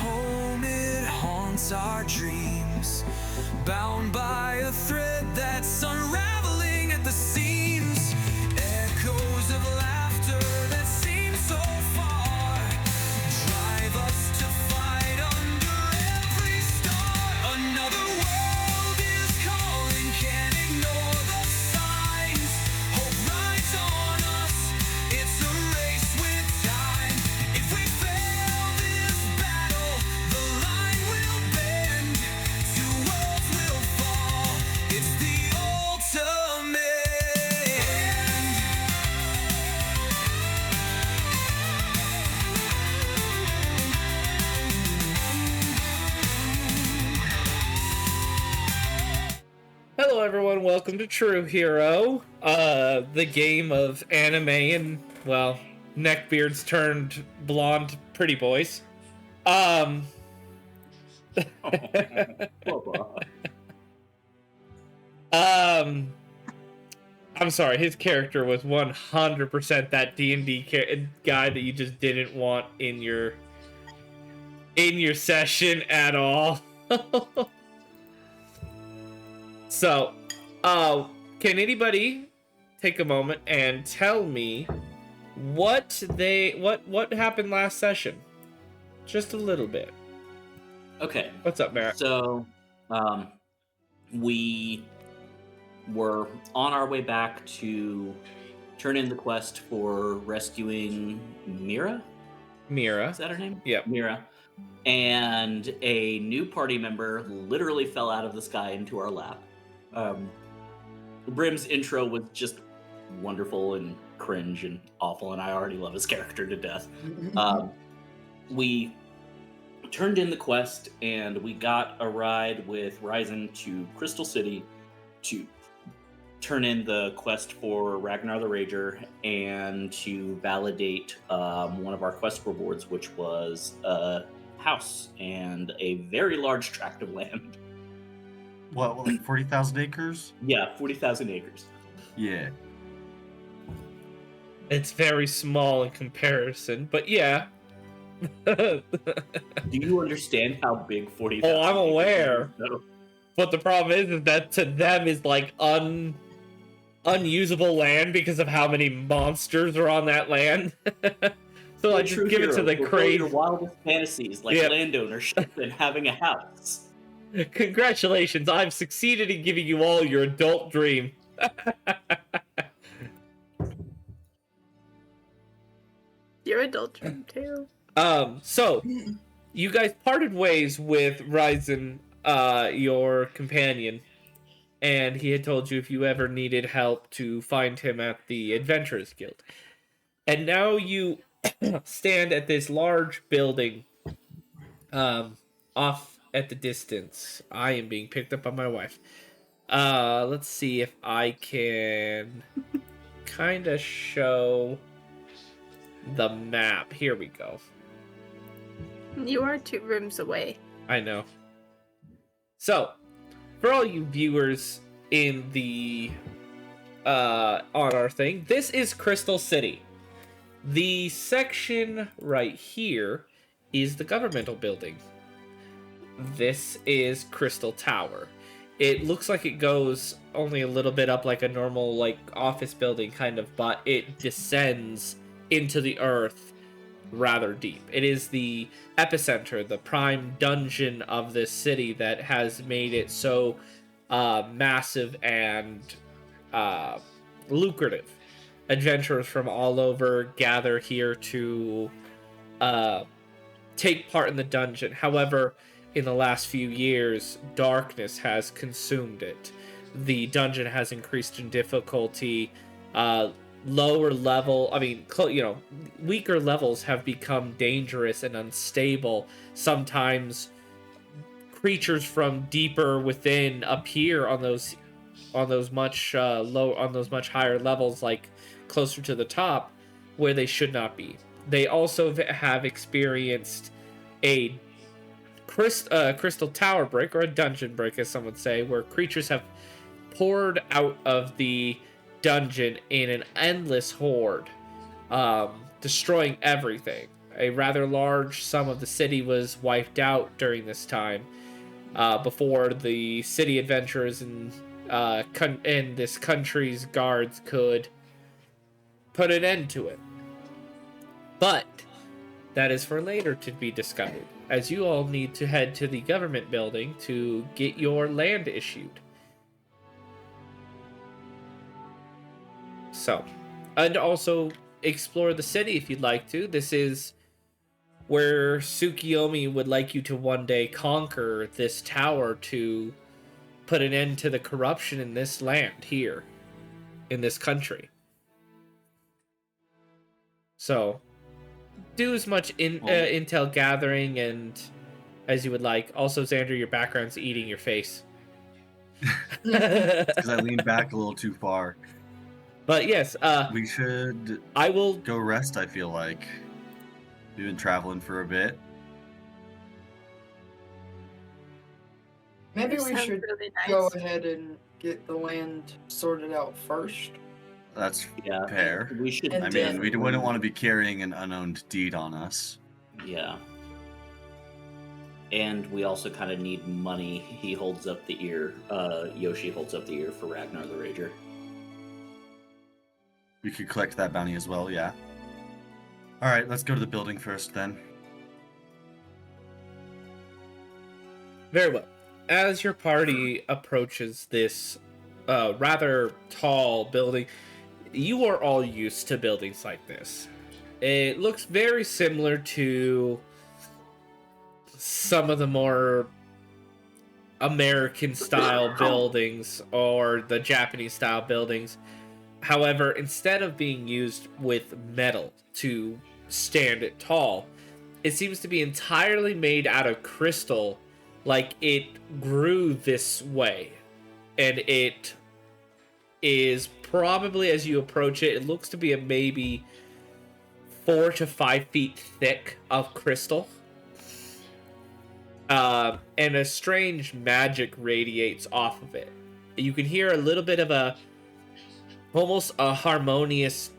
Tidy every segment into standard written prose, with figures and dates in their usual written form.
home, it haunts our dreams, bound by a thread that's unraveling at the seams. Echoes of laughter that seem so far drive us to fight under every star. Another world is calling, can't ignore the signs. Hope rides on us, it's a race with time. If we fail this battle, the line will bend, two worlds will fall, it's the ultimate end. Hello everyone, welcome to True Hero, the game of anime and, well, neckbeards turned blonde pretty boys. I'm sorry, his character was 100% that D&D guy that you just didn't want in your session at all. So, can anybody take a moment and tell me what happened last session? Just a little bit. Okay. What's up, Matt? So, we were on our way back to turn in the quest for rescuing Mira. Is that her name? Yep. Mira. And a new party member literally fell out of the sky into our lap. Brim's intro was just wonderful and cringe and awful, and I already love his character to death. We turned in the quest, and we got a ride with Ryzen to Crystal City to turn in the quest for Ragnar the Rager and to validate one of our quest rewards, which was a house and a very large tract of land. What, like 40,000 acres? Yeah, 40,000 acres. Yeah. It's very small in comparison, but yeah. Do you understand how big 40,000 Oh, I'm aware. acres is? But the problem is that to them is like unusable land because of how many monsters are on that land. So I just give it to the crazy. Your wildest fantasies, like land ownership and having a house. Congratulations, I've succeeded in giving you all your adult dream. Your adult dream too. So you guys parted ways with Ryzen, your companion, and he had told you if you ever needed help to find him at the Adventurers Guild. And now you stand at this large building, off at the distance. I am being picked up by my wife. Let's see if I can kind of show the map. Here we go. You are 2 rooms away. I know. So, for all you viewers in the on our thing, this is Crystal City. The section right here is the governmental building. This is Crystal Tower. It looks like it goes only a little bit up like a normal like office building kind of, but it descends into the earth rather deep. It is the epicenter, the prime dungeon of this city that has made it so massive and lucrative. Adventurers from all over gather here to take part in the dungeon. However, in the last few years, darkness has consumed it. The dungeon has increased in difficulty. Lower level, weaker levels have become dangerous and unstable. Sometimes creatures from deeper within appear on those much higher levels, like closer to the top, where they should not be. They also have experienced a crystal tower break, or a dungeon break, as some would say, where creatures have poured out of the dungeon in an endless horde, destroying everything. A rather large sum of the city was wiped out during this time, before the city adventurers and this country's guards could put an end to it. But that is for later to be discovered, as you all need to head to the government building to get your land issued. So, and also explore the city if you'd like to. This is where Tsukiyomi would like you to one day conquer this tower to put an end to the corruption in this land here, in this country. So, do as much intel gathering and as you would like. Also, Xander, your background's eating your face. Because I leaned back a little too far. But yes, we should I will go rest, I feel like. We've been traveling for a bit. Maybe This we sounds should really go nice. ahead and get the land sorted out first. That's Yeah, fair. we should. And I then- mean, we wouldn't want to be carrying an unowned deed on us. Yeah. And we also kind of need money. He holds up the ear. Yoshi holds up the ear for Ragnar the Rager. We could collect that bounty as well, yeah. Alright, let's go to the building first then. Very well. As your party approaches this rather tall building, you are all used to buildings like this. It looks very similar to some of the more American-style buildings or the Japanese-style buildings. However, instead of being used with metal to stand it tall, it seems to be entirely made out of crystal, like it grew this way. And it is probably, as you approach it, it looks to be a maybe 4 to 5 feet thick of crystal. And a strange magic radiates off of it. You can hear a little bit of almost a harmonious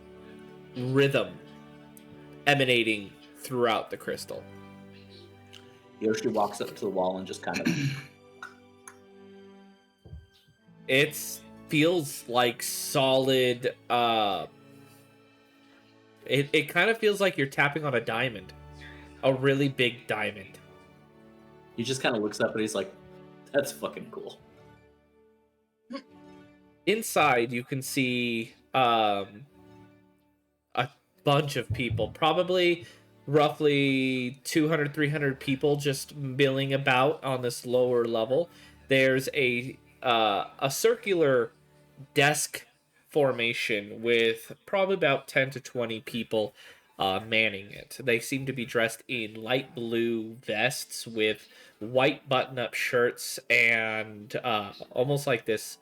rhythm emanating throughout the crystal. Yoshi walks up to the wall and just kind of. It feels like solid. It kind of feels like you're tapping on a diamond, a really big diamond. He just kind of looks up and he's like, "That's fucking cool." Inside, you can see a bunch of people, probably roughly 200, 300 people just milling about on this lower level. There's a circular desk formation with probably about 10 to 20 people manning it. They seem to be dressed in light blue vests with white button-up shirts and almost like this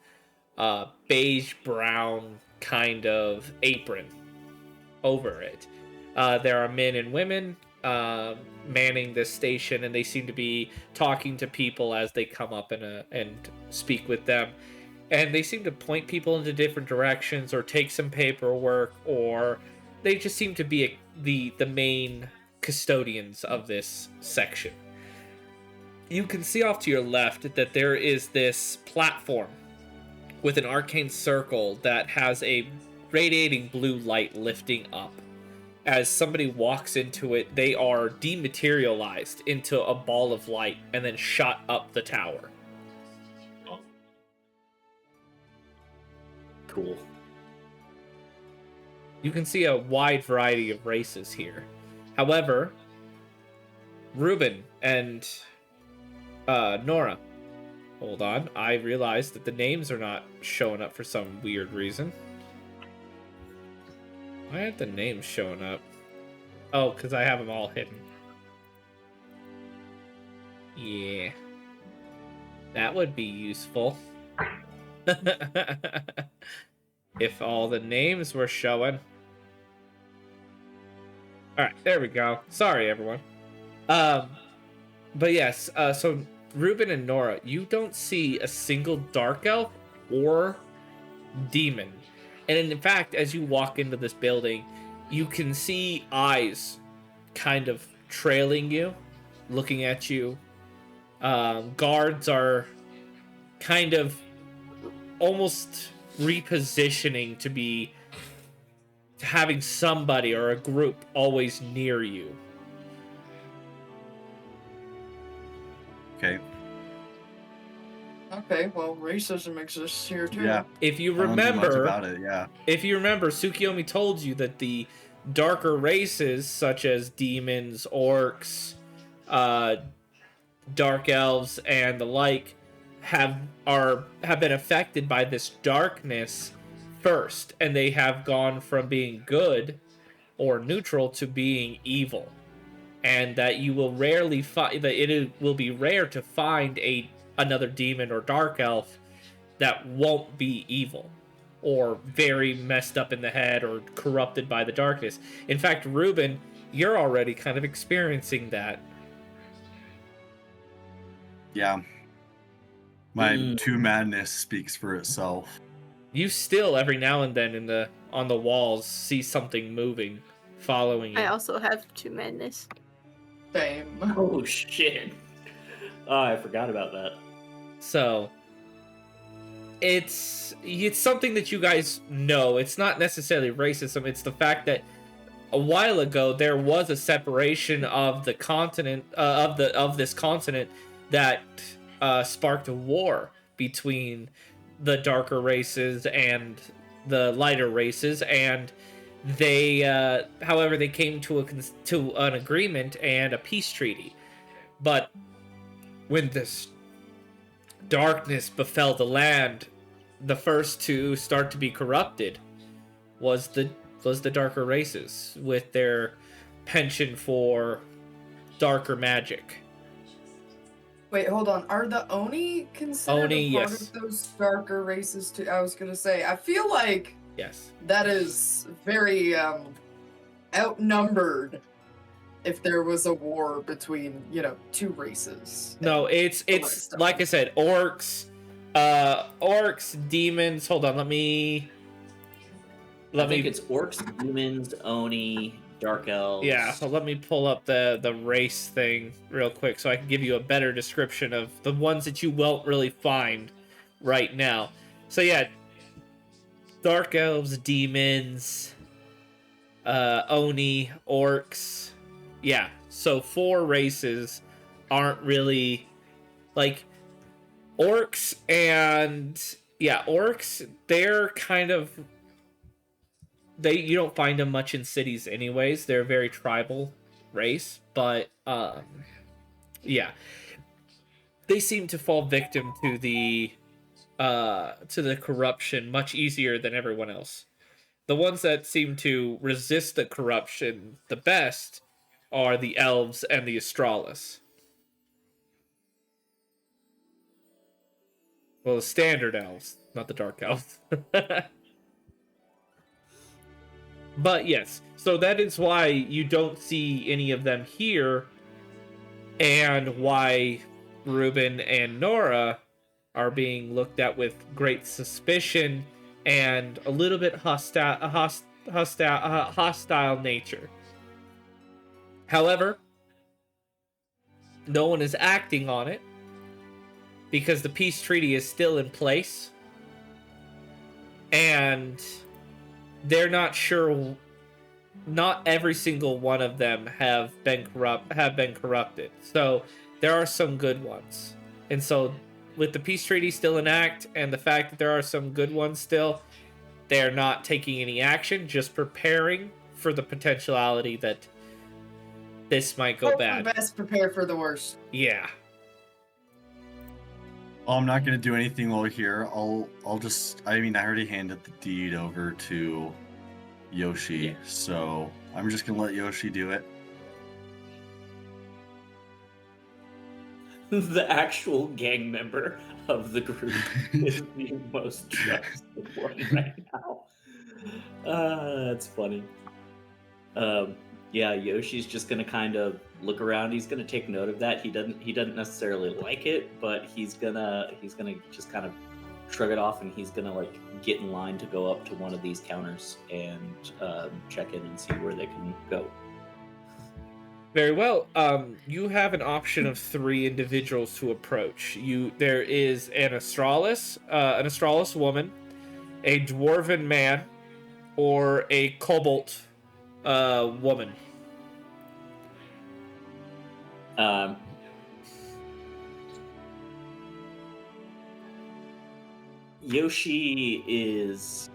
beige brown kind of apron over it. There are men and women manning this station, and they seem to be talking to people as they come up and speak with them. And they seem to point people into different directions or take some paperwork, or they just seem to be the main custodians of this section. You can see off to your left that there is this platform with an arcane circle that has a radiating blue light lifting up. As somebody walks into it, they are dematerialized into a ball of light and then shot up the tower. Cool. You can see a wide variety of races here. However, Ruben and Nora. Hold on, I realized that the names are not showing up for some weird reason. Why aren't the names showing up? Oh, because I have them all hidden. Yeah. That would be useful. If all the names were showing. Alright, there we go. Sorry, everyone. But yes, so Ruben and Nora, you don't see a single dark elf or demon. And in fact, as you walk into this building, you can see eyes kind of trailing you, looking at you. Guards are kind of almost repositioning to be having somebody or a group always near you. Okay. Okay, well, racism exists here too. Yeah. If you I don't do much remember, about it, yeah. Tsukiyomi told you that the darker races, such as demons, orcs, dark elves, and the like, have been affected by this darkness first, and they have gone from being good or neutral to being evil, and that you will rarely find that it will be rare to find another demon or dark elf that won't be evil or very messed up in the head or corrupted by the darkness. In fact, Ruben, you're already kind of experiencing that. Yeah. My 2 madness speaks for itself. You still every now and then on the walls see something moving, following you. I also have 2 madness. Same. Oh shit! Oh, I forgot about that. So it's something that you guys know. It's not necessarily racism. It's the fact that a while ago there was a separation of the continent of this continent that sparked a war between the darker races and the lighter races, and they however they came to an agreement and a peace treaty. But when this darkness befell the land, the first to start to be corrupted was the darker races with their penchant for darker magic. Wait, hold on. Are the Oni considered Oni, a part yes. of those darker races too? I was gonna say, I feel like Yes. that is very outnumbered if there was a war between, 2 races. No, it's rest of like I said, orcs, demons. Hold on, let me I think it's orcs, demons, Oni, dark elves. Yeah, so let me pull up the race thing real quick so I can give you a better description of the ones that you won't really find right now. So yeah, dark elves, demons, Oni, orcs. Yeah, so 4 races aren't really like orcs, and yeah, orcs, they're kind of you don't find them much in cities anyways. They're a very tribal race, but yeah, they seem to fall victim to the corruption much easier than everyone else. The ones that seem to resist the corruption the best are the elves and the Astralis. Well, the standard elves, not the dark elves. But yes, so that is why you don't see any of them here, and why Ruben and Nora are being looked at with great suspicion and a little bit hostile nature. However, no one is acting on it because the peace treaty is still in place, and they're not sure. Not every single one of them have been corrupted. So there are some good ones, and so with the peace treaty still in act and the fact that there are some good ones still, they're not taking any action, just preparing for the potentiality that this might go Hope bad. for best, prepare for the worst. Yeah. Well, I'm not gonna do anything while we're here. I already handed the deed over to Yoshi, so I'm just gonna let Yoshi do it. The actual gang member of the group is the most trusted one right now. That's funny. Yeah, Yoshi's just gonna kind of look around. He's gonna take note of that. He doesn't necessarily like it, but he's gonna just kind of shrug it off, and he's gonna like get in line to go up to one of these counters and check in and see where they can go. Very well. You have an option of 3 individuals to approach. There is an Astralis woman, a dwarven man, or a kobold woman. Um, Yoshi is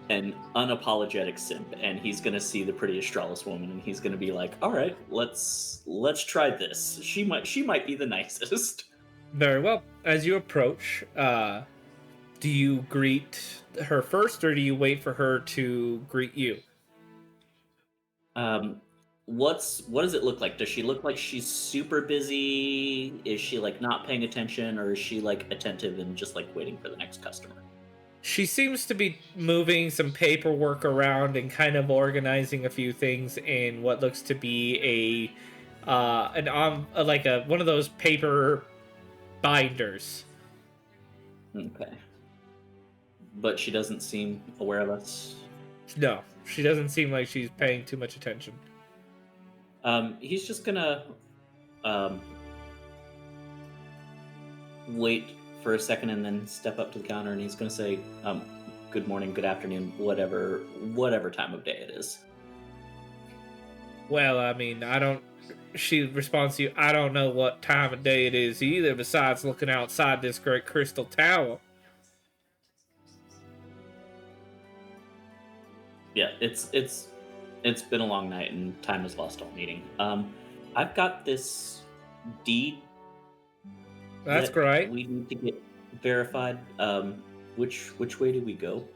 an unapologetic simp, and he's gonna see the pretty Astralis woman, and he's gonna be like, "All right, let's try this. She might be the nicest." Very well. As you approach, do you greet her first, or do you wait for her to greet you? Um, what does it look like? Does she look like she's super busy? Is she like not paying attention, or is she like attentive and just like waiting for the next customer? She seems to be moving some paperwork around and kind of organizing a few things in what looks to be like a one of those paper binders. Okay, but she doesn't seem aware of us. No, she doesn't seem like she's paying too much attention. He's just gonna wait for a second and then step up to the counter, and he's gonna say, "Good morning, good afternoon, whatever time of day it is." Well, I mean, I don't. She responds to you, I don't know what time of day it is either, besides looking outside this great crystal tower. Yeah, it's been a long night and time is lost all meeting. I've got this deed. That's that great. We need to get verified. Which way do we go?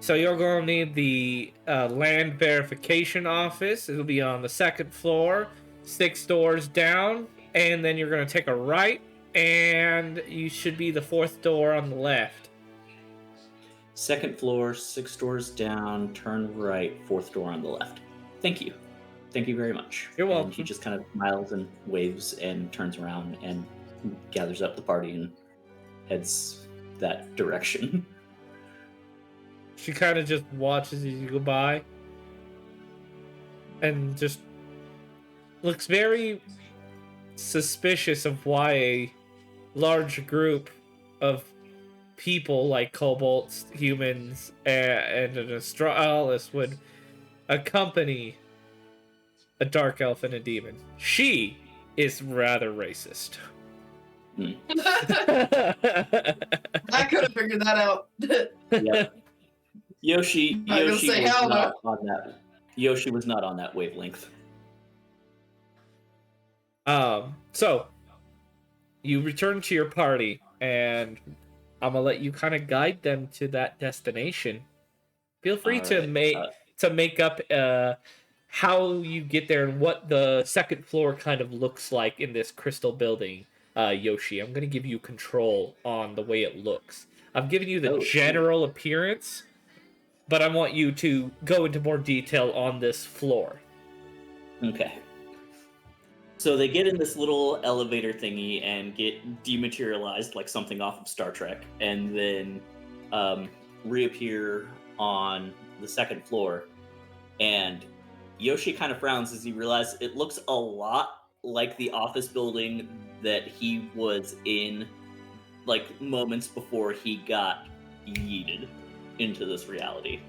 So you're going to need the land verification office. It'll be on the 2nd floor, 6 doors down, and then you're going to take a right, and you should be the 4th door on the left. 2nd floor, 6 doors down, turn right, 4th door on the left. Thank you. Thank you very much. You're welcome. And he just kind of smiles and waves and turns around and gathers up the party and heads that direction. She kind of just watches as you go by and just looks very suspicious of why a large group of people like kobolds, humans, and an Astralis would accompany a dark elf and a demon. She is rather racist. I could have figured that out. Yeah. Yoshi was say hell not on that. Yoshi was not on that wavelength. So you return to your party, and I'm gonna let you kind of guide them to that destination. Feel free to make up how you get there and what the 2nd floor kind of looks like in this crystal building. Yoshi, I'm gonna give you control on the way it looks. I've given you the general appearance, but I want you to go into more detail on this floor. Okay. So they get in this little elevator thingy and get dematerialized like something off of Star Trek, and then reappear on the 2nd floor. And Yoshi kind of frowns as he realizes it looks a lot like the office building that he was in like moments before he got yeeted into this reality.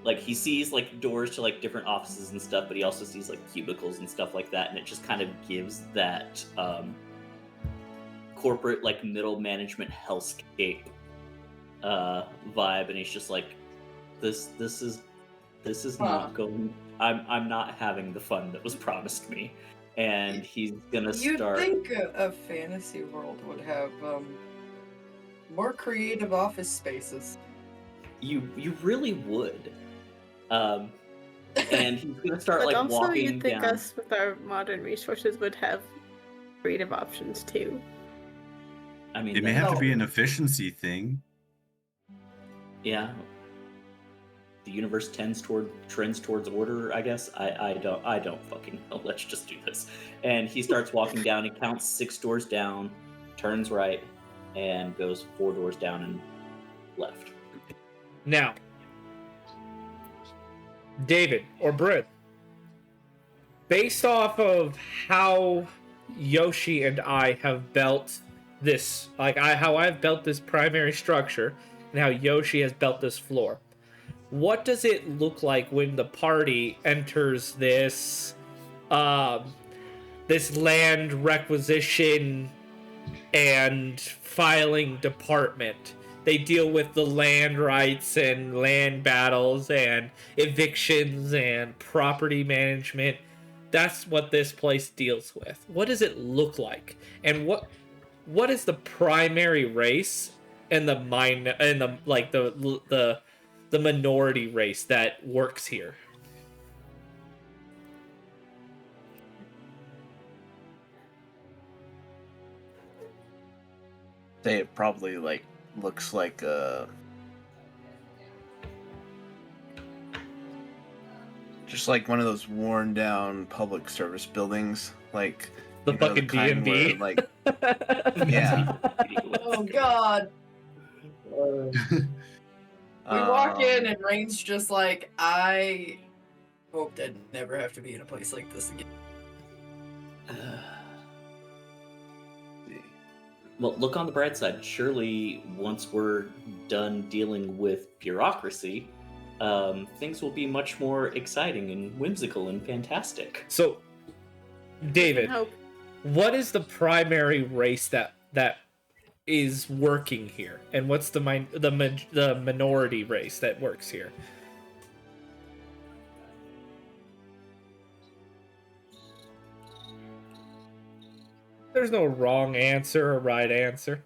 Like he sees like doors to like different offices and stuff, but he also sees like cubicles and stuff like that, and it just kind of gives that corporate like middle management hellscape vibe, and he's just like, this is not going. I'm not having the fun that was promised me, and he's gonna start. You'd think a fantasy world would have more creative office spaces. You really would. And he's gonna start But like also, walking you'd think down. us with our modern resources would have creative options too. I mean, It may have to be an efficiency thing. Yeah. The universe trends towards order, I guess. I don't fucking know. Let's just do this. And he starts walking down. He counts 6 doors down, turns right, and goes 4 doors down and left. Now, David or Britt, based off of how Yoshi and I have built this, how I've built this primary structure, and how Yoshi has built this floor, what does it look like when the party enters this, this land requisition and filing department? They deal with the land rights and land battles and evictions and property management. That's what this place deals with. What does it look like? And what is the primary race and the the minority race that works here? Say it probably like looks like just like one of those worn down public service buildings, like The you know, fucking kind D&D. where, like yeah. Oh God. We walk in and Rain's just like, I hope I'd never have to be in a place like this again. Well, look on the bright side. Surely, once we're done dealing with bureaucracy, things will be much more exciting and whimsical and fantastic. So, David, Hope. what is the primary race that is working here, and what's the minority race that works here? There's no wrong answer or right answer.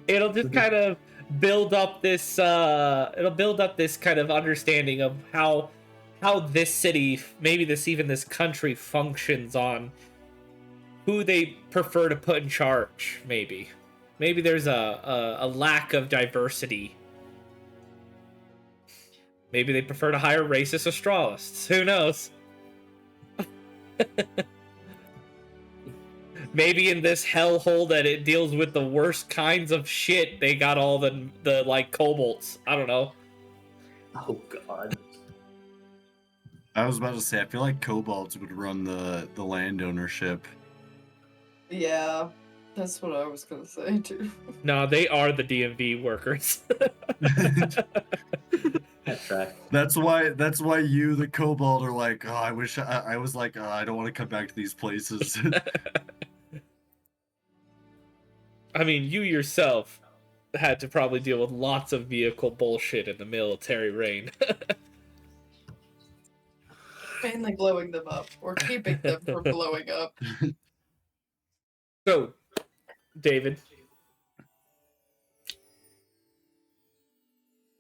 It'll just kind of build up this kind of understanding of how this city, maybe this country functions on who they prefer to put in charge. Maybe there's a lack of diversity. Maybe they prefer to hire racist astrologists. Who knows? Maybe in this hellhole that it deals with the worst kinds of shit, they got all the like kobolds. I don't know. Oh God. I was about to say, I feel like kobolds would run the land ownership. Yeah, that's what I was gonna say too. No, they are the DMV workers. That's right. That's why you, the kobold, are like, oh, I wish I was like, oh, I don't want to come back to these places. I mean, you yourself had to probably deal with lots of vehicle bullshit in the military reign. Mainly blowing them up or keeping them from blowing up. So, David,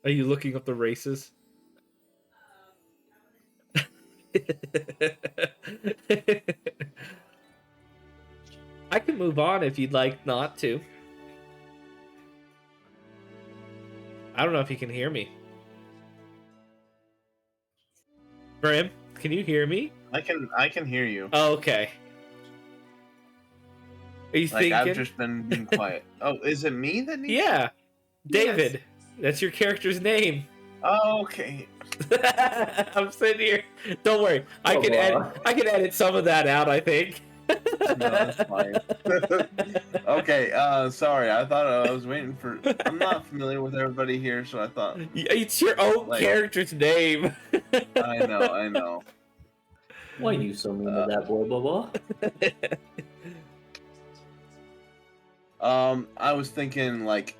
are you looking up the races? I can move on if you'd like not to. I don't know if you can hear me. Brim, can you hear me? I can hear you. Oh, okay. Are you Like thinking? I've just been being quiet. Oh, is it me that needs? Yeah, David. That's your character's name. Oh, okay. I'm sitting here. Don't worry. I can edit some of that out, I think. No, that's fine. Okay, sorry. I thought I was waiting for. I'm not familiar with everybody here, so I thought. It's your own Like- character's name. I know. Why you so mean to that boy, blah? I was thinking like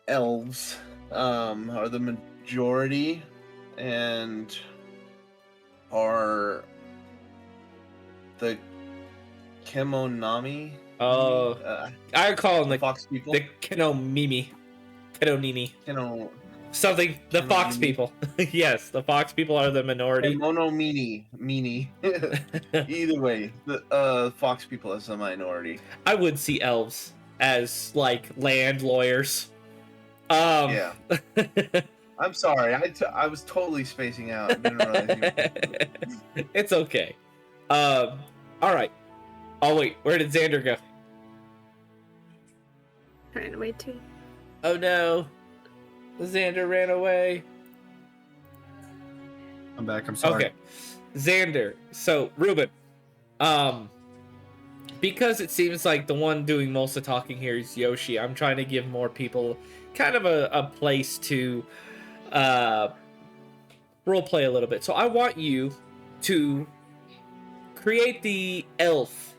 elves are the majority and are the Kemonami. Oh, I call them the fox people. the Kenomimi. Keno Something. The Fox Kenomimi. people. Yes, the Fox people are the minority. Kemonomini. Either way, the fox people as a minority. I would see elves as like land lawyers. Yeah. I'm sorry. I was totally spacing out. Didn't realize you- It's okay. All right. Oh wait, where did Xander go? Trying to wait too. Oh no, Xander ran away. I'm back. I'm sorry. Okay. Xander. So, Ruben. Because it seems like the one doing most of the talking here is Yoshi, I'm trying to give more people kind of a place to roleplay a little bit. So I want you to create the elf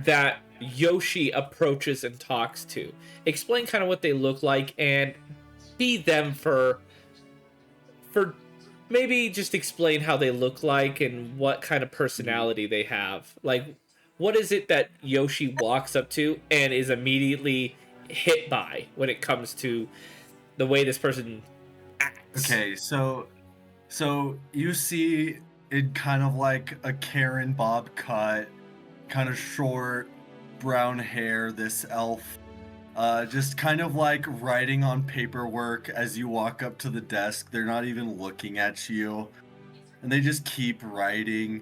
that Yoshi approaches and talks to. Explain kind of what they look like and be them for maybe just explain how they look like and what kind of personality they have. Like, what is it that Yoshi walks up to and is immediately hit by when it comes to the way this person acts? Okay, so you see it kind of like a Karen bob cut, kind of short, brown hair, this elf. Just kind of like writing on paperwork as you walk up to the desk. They're not even looking at you. And they just keep writing.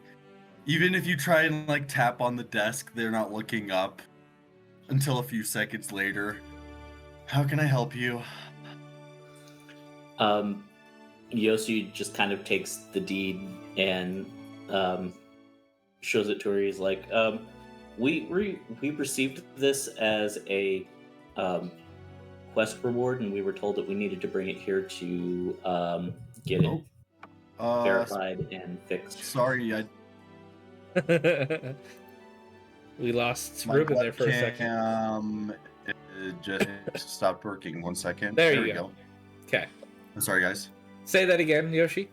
Even if you try and like tap on the desk, they're not looking up until a few seconds later. How can I help you? Yoshi just kind of takes the deed and shows it to her. He's like, we received this as a quest reward, and we were told that we needed to bring it here to get it verified and fixed. Sorry, We lost my Ruben there for a second. It just stopped working. 1 second. There we you go. Okay. I'm sorry, guys. Say that again, Yoshi.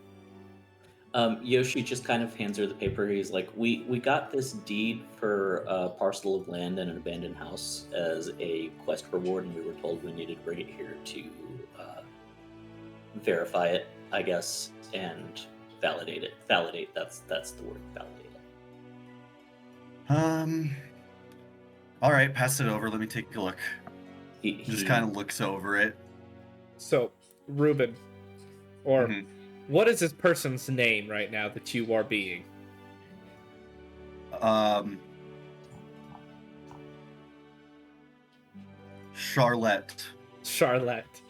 Yoshi just kind of hands her the paper. He's like, we got this deed for a parcel of land and an abandoned house as a quest reward, and we were told we needed to bring it here to verify it, I guess, and validate it. Validate, that's the word, validate it. All right, pass it over. Let me take a look. He Just kind of looks over it. So, Ruben, or Mhm. what is this person's name right now that you are being? Charlotte. Charlotte.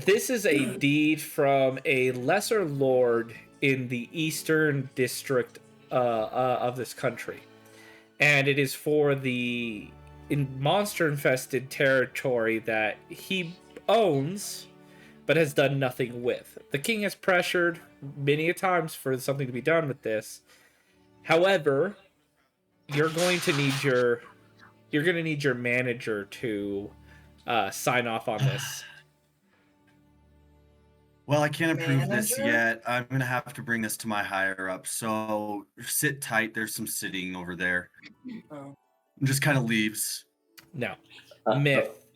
This is a deed from a lesser lord in the eastern district of this country. And it is for the monster-infested territory that he owns, but has done nothing with. The king has pressured many a times for something to be done with this. However, you're going to need your manager to sign off on this. Well, I can't approve this Manager? yet. I'm gonna have to bring this to my higher up. So sit tight. There's some sitting over there. Oh. And just kind of leaves. No. Myth.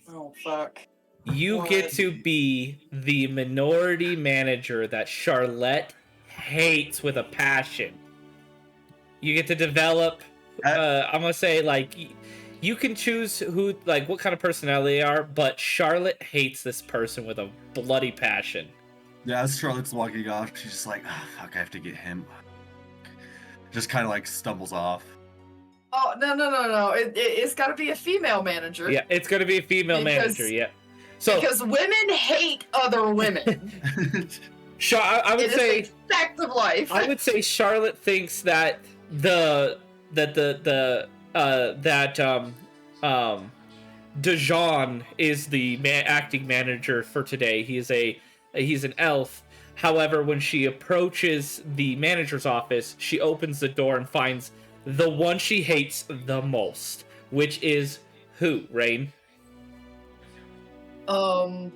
Oh fuck. You get to be the minority manager that Charlotte hates with a passion. You get to develop, I'm gonna say, like, you can choose who, like, what kind of personality they are, but Charlotte hates this person with a bloody passion. Yeah, as Charlotte's walking off, she's just like, oh, fuck, I have to get him. Just kind of like stumbles off. Oh no! It's got to be a female manager. Yeah, it's gonna be a female Because- manager, yeah. So, Because women hate other women. I would It is say... a fact of life. I would say Charlotte thinks that Dejan is the acting manager for today. He's an elf. However, when she approaches the manager's office, she opens the door and finds the one she hates the most, which is who, Rain? Her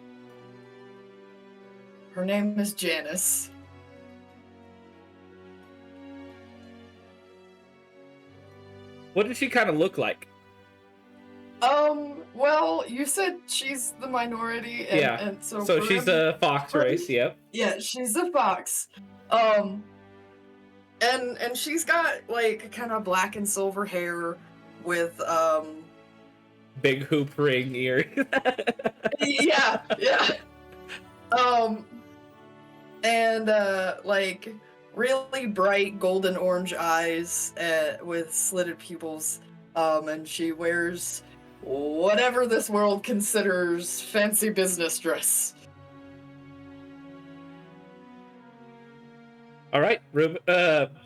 name is Janice. What does she kind of look like? Well, you said she's the minority, and, Yeah. and so She's a fox race, yep. Yeah, she's a fox. And she's got like kind of black and silver hair with Big hoop ring ear. yeah. And like really bright golden orange eyes with slitted pupils. And she wears whatever this world considers fancy business dress. All right,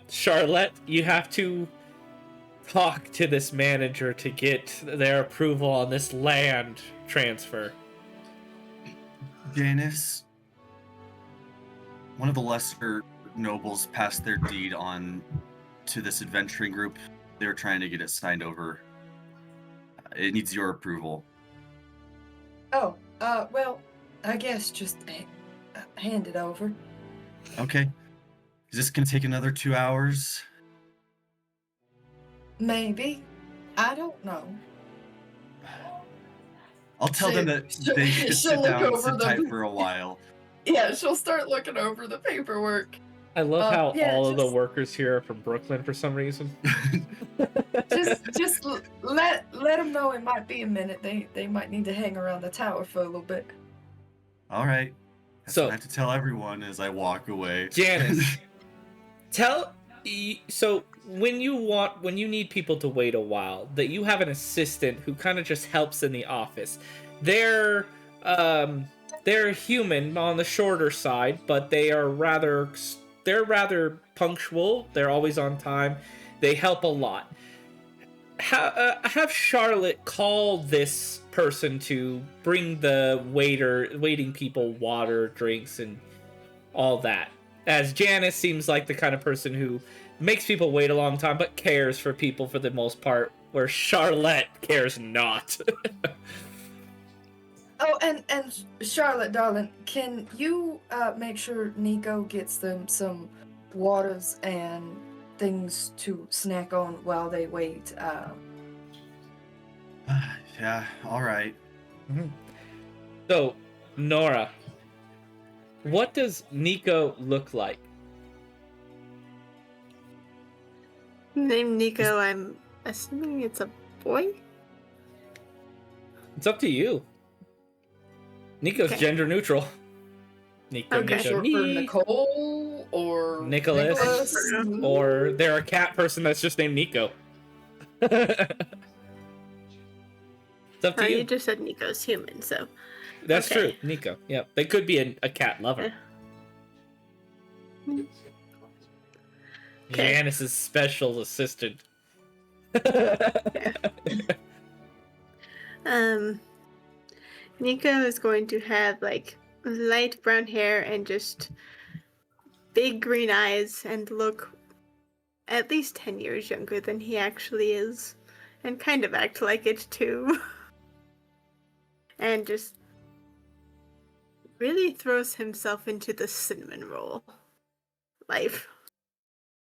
Charlotte, you have to talk to this manager to get their approval on this land transfer. Janice, one of the lesser nobles passed their deed on to this adventuring group. They were trying to get it signed over. It needs your approval. Oh, well, I guess just hand it over. Okay. Is this gonna take another 2 hours? Maybe. I don't know. I'll tell them that they should sit down and sit tight for a while. Yeah, she'll start looking over the paperwork. I love how yeah, all of the just- workers here are from Brooklyn for some reason. Just let them know it might be a minute. They might need to hang around the tower for a little bit. All right. That's So- what I have to tell everyone as I walk away. Janice, so when you need people to wait a while, that you have an assistant who kind of just helps in the office. They're human on the shorter side, but they're rather punctual. They're always on time. They help a lot. Have Charlotte call this person to bring the waiting people water, drinks, and all that. As Janice seems like the kind of person who makes people wait a long time, but cares for people for the most part, where Charlotte cares not. Oh, and Charlotte, darling, can you make sure Nico gets them some waters and things to snack on while they wait? Yeah, all right. So, Nora, what does Nico look like? Name Nico, I'm assuming it's a boy? It's up to you. Nico's Okay. gender neutral. Nico, Okay. Nico, Short for Nicole or Nicholas. Or they're a cat person that's just named Nico. It's up Oh, to you you. just said Nico's human, so. That's okay. true, Nico. Yeah, they could be a cat lover. Okay. Janice's special assistant. Nico is going to have like light brown hair and just big green eyes and look at least 10 years younger than he actually is. And kind of act like it too. And just really throws himself into the cinnamon roll life.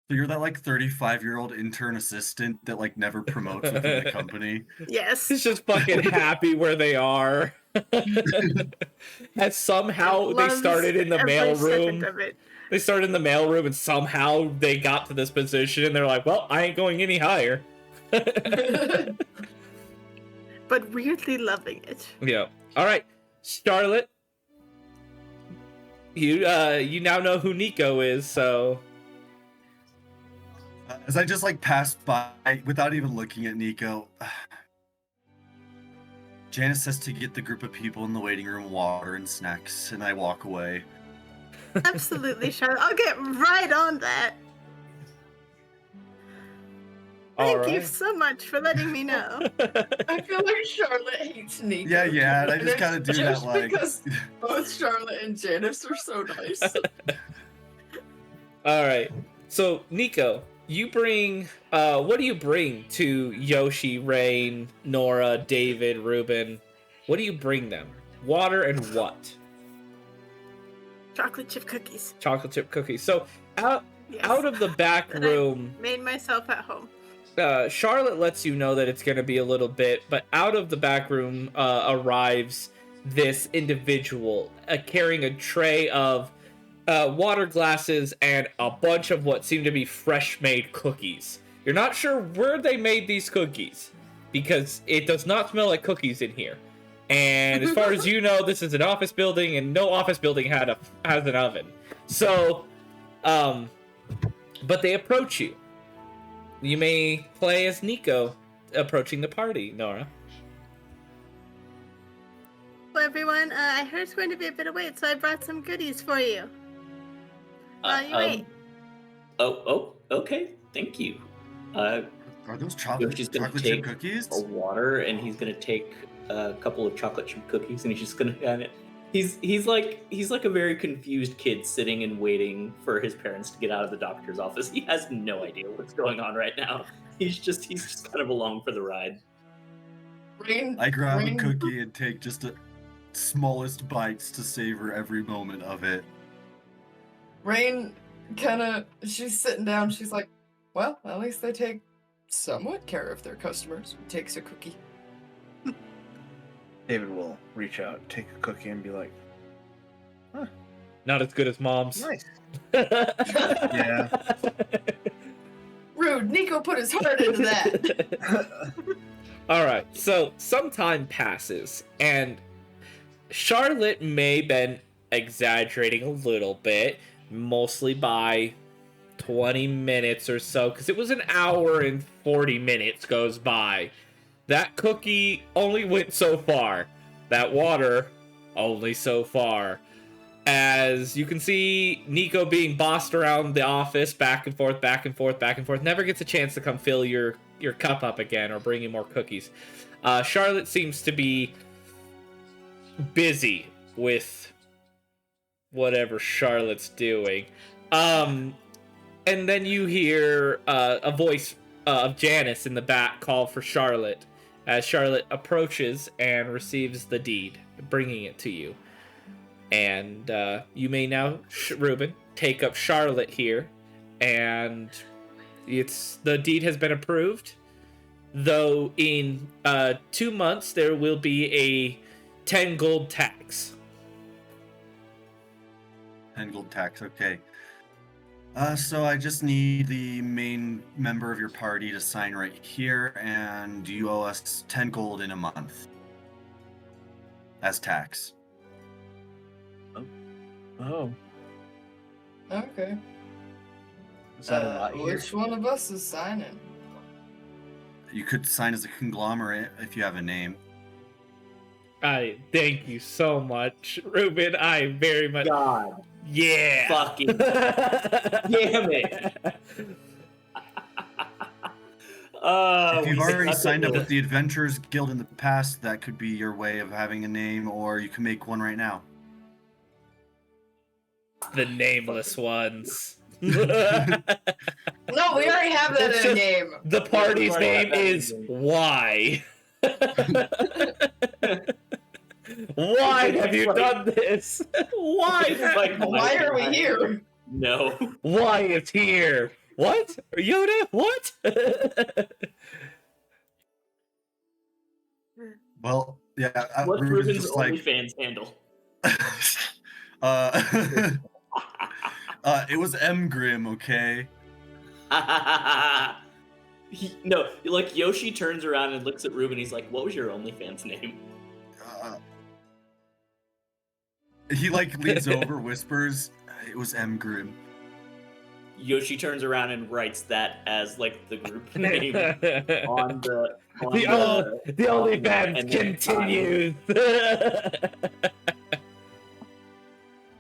So you're that like 35-year-old intern assistant that like never promotes within the company. Yes. He's just fucking happy where they are. And somehow they Loves started in the every mailroom. second of it. They started in the mailroom and somehow they got to this position and they're like, well, I ain't going any higher. But weirdly loving it. Yeah. All right, Charlotte. You now know who Nico is, so As I just like pass by without even looking at Nico, Janice says to get the group of people in the waiting room water and snacks, and I walk away. Absolutely, Charlotte. I'll get right on that. Thank you so much for letting me know. I feel like Charlotte hates Nico. Yeah, and I just it's kind of do that just like. because both Charlotte and Janice are so nice. All right. So Nico, you bring. What do you bring to Yoshi, Rain, Nora, David, Ruben? What do you bring them? Water and what? Chocolate chip cookies. Chocolate chip cookies. So out Yes. of the back That I room. Made myself at home. Charlotte lets you know that it's going to be a little bit, but out of the back room arrives this individual carrying a tray of water glasses and a bunch of what seem to be fresh made cookies. You're not sure where they made these cookies because it does not smell like cookies in here. And as far as you know, this is an office building and no office building has an oven. So, but they approach you. You may play as Nico approaching the party, Nora. Well, everyone, I heard it's going to be a bit of wait, so I brought some goodies for you. While you wait. Okay. Thank you. Are those chocolate Yoshi's gonna chip take cookies? a water, and he's gonna take a couple of chocolate chip cookies, and he's just gonna hand it. He's like a very confused kid sitting and waiting for his parents to get out of the doctor's office. He has no idea what's going on right now. He's just kind of along for the ride. Rain, I grab Rain, a cookie and take just the smallest bites to savor every moment of it. Rain she's sitting down, she's like, well, at least they take somewhat care of their customers. Takes a cookie. David will reach out, take a cookie, and be like, Not as good as mom's. nice. Yeah. Rude, Nico put his heart into that. All right, so some time passes, and Charlotte may have been exaggerating a little bit, mostly by 20 minutes or so, because it was an hour and 40 minutes goes by. That cookie only went so far. That water, only so far. As you can see, Nico being bossed around the office, back and forth, back and forth, back and forth, never gets a chance to come fill your cup up again or bring you more cookies. Charlotte seems to be busy with whatever Charlotte's doing. And then you hear a voice of Janice in the back call for Charlotte as Charlotte approaches and receives the deed, bringing it to you. And you may now, Ruben, take up Charlotte here, and the deed has been approved. Though in 2 months there will be a 10 gold tax. 10 gold tax, okay. So I just need the main member of your party to sign right here, and you owe us 10 gold in a month. As tax. Oh, Okay. is that a lot here? Which one of us is signing? You could sign as a conglomerate if you have a name. I thank you so much, Ruben. I very much. God, Yeah. fucking damn it! If you've we already suck signed at up this. with the Adventurers Guild in the past, that could be your way of having a name, or you can make one right now. The nameless ones. No, we already have that It's in a just- game. The party's Already name have that in is the game. Why. Why have you done this? Why? Like, Why are we here? No. Why is here? What? Yoda? What? Well, yeah. What's Ruben's Ruben's just like, OnlyFans handle? it was M Grim, okay? No, like Yoshi turns around and looks at Ruben. He's like, "What was your OnlyFans name?" He like leans over, whispers, "It was M Grim." Yoshi turns around and writes that as like the group name on the. On The OnlyFans and then continues.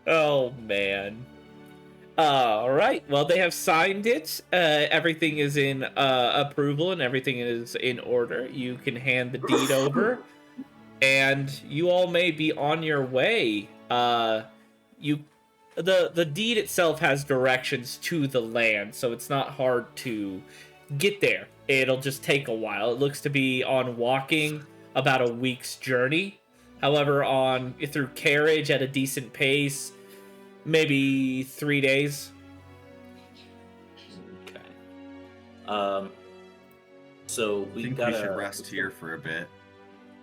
Oh man. All right. Well, they have signed it. Everything is in approval and everything is in order. You can hand the deed over, and you all may be on your way. The deed itself has directions to the land, so it's not hard to get there. It'll just take a while. It looks to be on walking about a week's journey. However, through carriage at a decent pace, maybe 3 days. Okay. So I we think gotta we should rest here for a bit.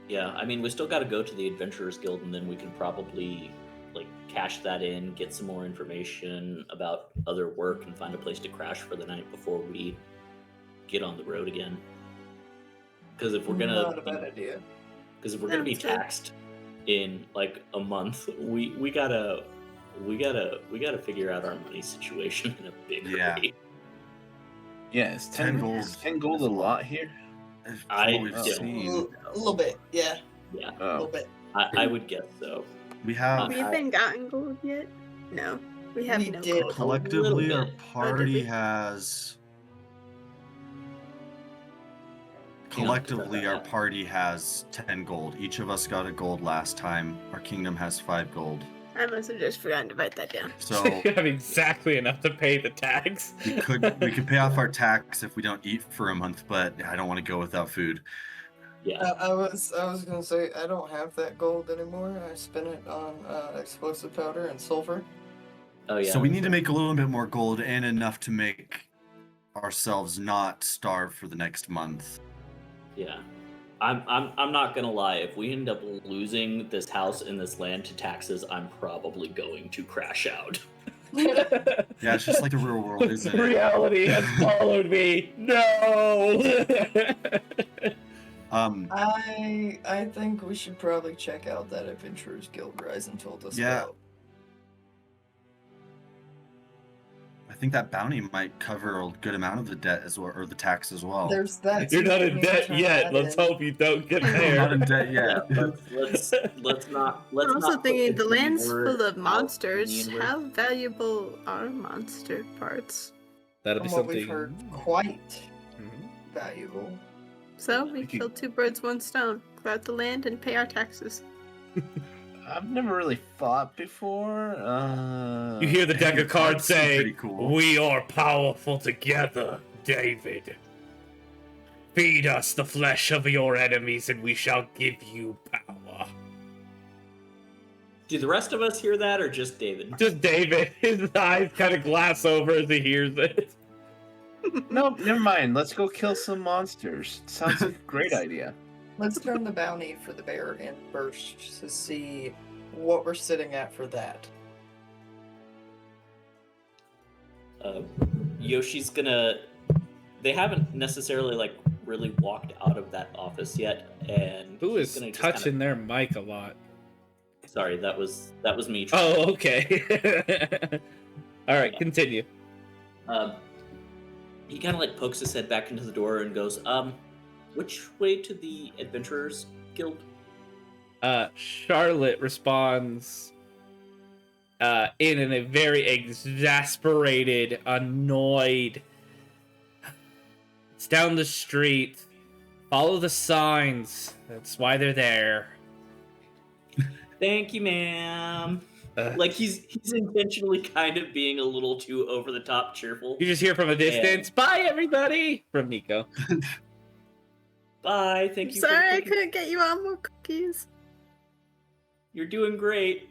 Yeah, I mean, we still got to go to the Adventurers Guild, and then we can probably like cash that in, get some more information about other work, and find a place to crash for the night before we get on the road again. Because if we're gonna Not a bad idea. Because if we're gonna be Sounds good. taxed in like a month, we gotta figure out our money situation in a big Yeah. way. Yeah, is 10 gold. Is 10 gold a lot here? From I what we've don't- seen. A little bit, yeah. Yeah, A little Oh, bit. I would guess so. We have Have you been gotten gold yet? No. We have We no did. gold. Collectively, little our bit. party we? has. You know, Collectively, our party has 10 gold. Each of us got a gold last time. Our kingdom has 5 gold. I must have just forgotten to write that down. So You have exactly enough to pay the tax. we could pay off our tax if we don't eat for a month, but I don't want to go without food. Yeah. I was gonna say I don't have that gold anymore. I spent it on explosive powder and sulfur. Oh yeah. So we need to make a little bit more gold and enough to make ourselves not starve for the next month. Yeah. I'm not gonna lie. If we end up losing this house and this land to taxes, I'm probably going to crash out. Yeah, it's just like the real world, isn't it? Reality has followed me. No. I think we should probably check out that Adventurers Guild Ryzen told us Yeah. about. I think that bounty might cover a good amount of the debt as well, or the tax as well. There's that. You're too. not We in need to debt turn yet. that Let's in. hope you don't get I'm not in there. debt Yeah, yet. let's not. I'm Let's also not put thinking the the land's word full of out monsters. in the How valuable are monster parts? That'll be From what something. we've heard, quite Mhm. valuable. So we We could- killed 2 birds, 1 stone. Clear out the land and pay our taxes. I've never really fought before. You hear the deck of cards That's say, pretty cool. "We are powerful together, David. Feed us the flesh of your enemies, and we shall give you power." Do the rest of us hear that, or just David? Just David, his eyes kind of glass over as he hears it. Nope, never mind. Let's go kill some monsters. Sounds like a great idea. Let's turn the bounty for the bear in first to see what we're sitting at for that. Yoshi's gonna. They haven't necessarily like really walked out of that office yet, and Who he's is gonna just touching their mic a lot? Sorry, that was me. Oh, okay. All right, continue. He kind of like pokes his head back into the door and goes, which way to the Adventurers Guild? Charlotte responds in a very exasperated, annoyed. It's down the street. Follow the signs. That's why they're there. Thank you, ma'am. Like he's intentionally kind of being a little too over the top cheerful. You just hear from a distance, "Bye, everybody!" from Nico. Bye. Thank you. Sorry, I for couldn't get you on more cookies. You're doing great.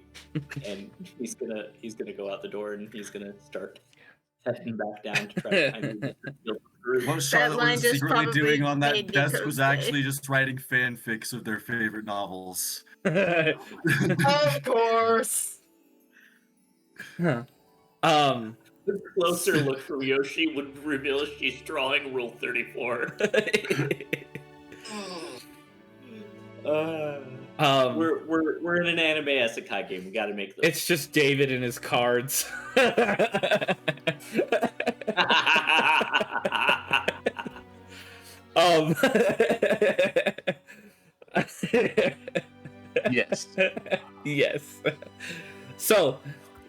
And he's gonna go out the door and he's gonna start heading back down to try to find the group. What Charlotte line was just secretly probably doing on that made desk Nico's was day. actually just writing fanfics of their favorite novels. Of course. The closer look from Yoshi would reveal she's drawing Rule 34. We're in an anime isekai game. We got to make this. It's just David and his cards. Yes. Yes. So,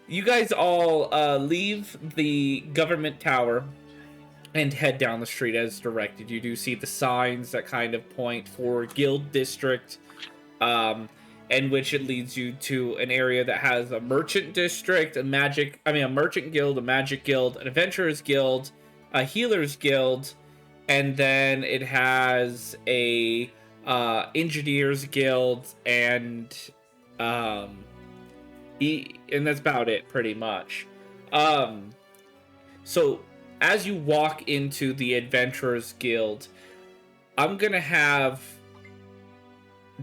you guys all leave the government tower and head down the street as directed. You do see the signs that kind of point for Guild District, in which it leads you to an area that has a merchant district, a merchant guild, a magic guild, an adventurers guild, a healers guild, and then it has a engineers guild, and that's about it, pretty much. So as you walk into the adventurers guild, I'm gonna have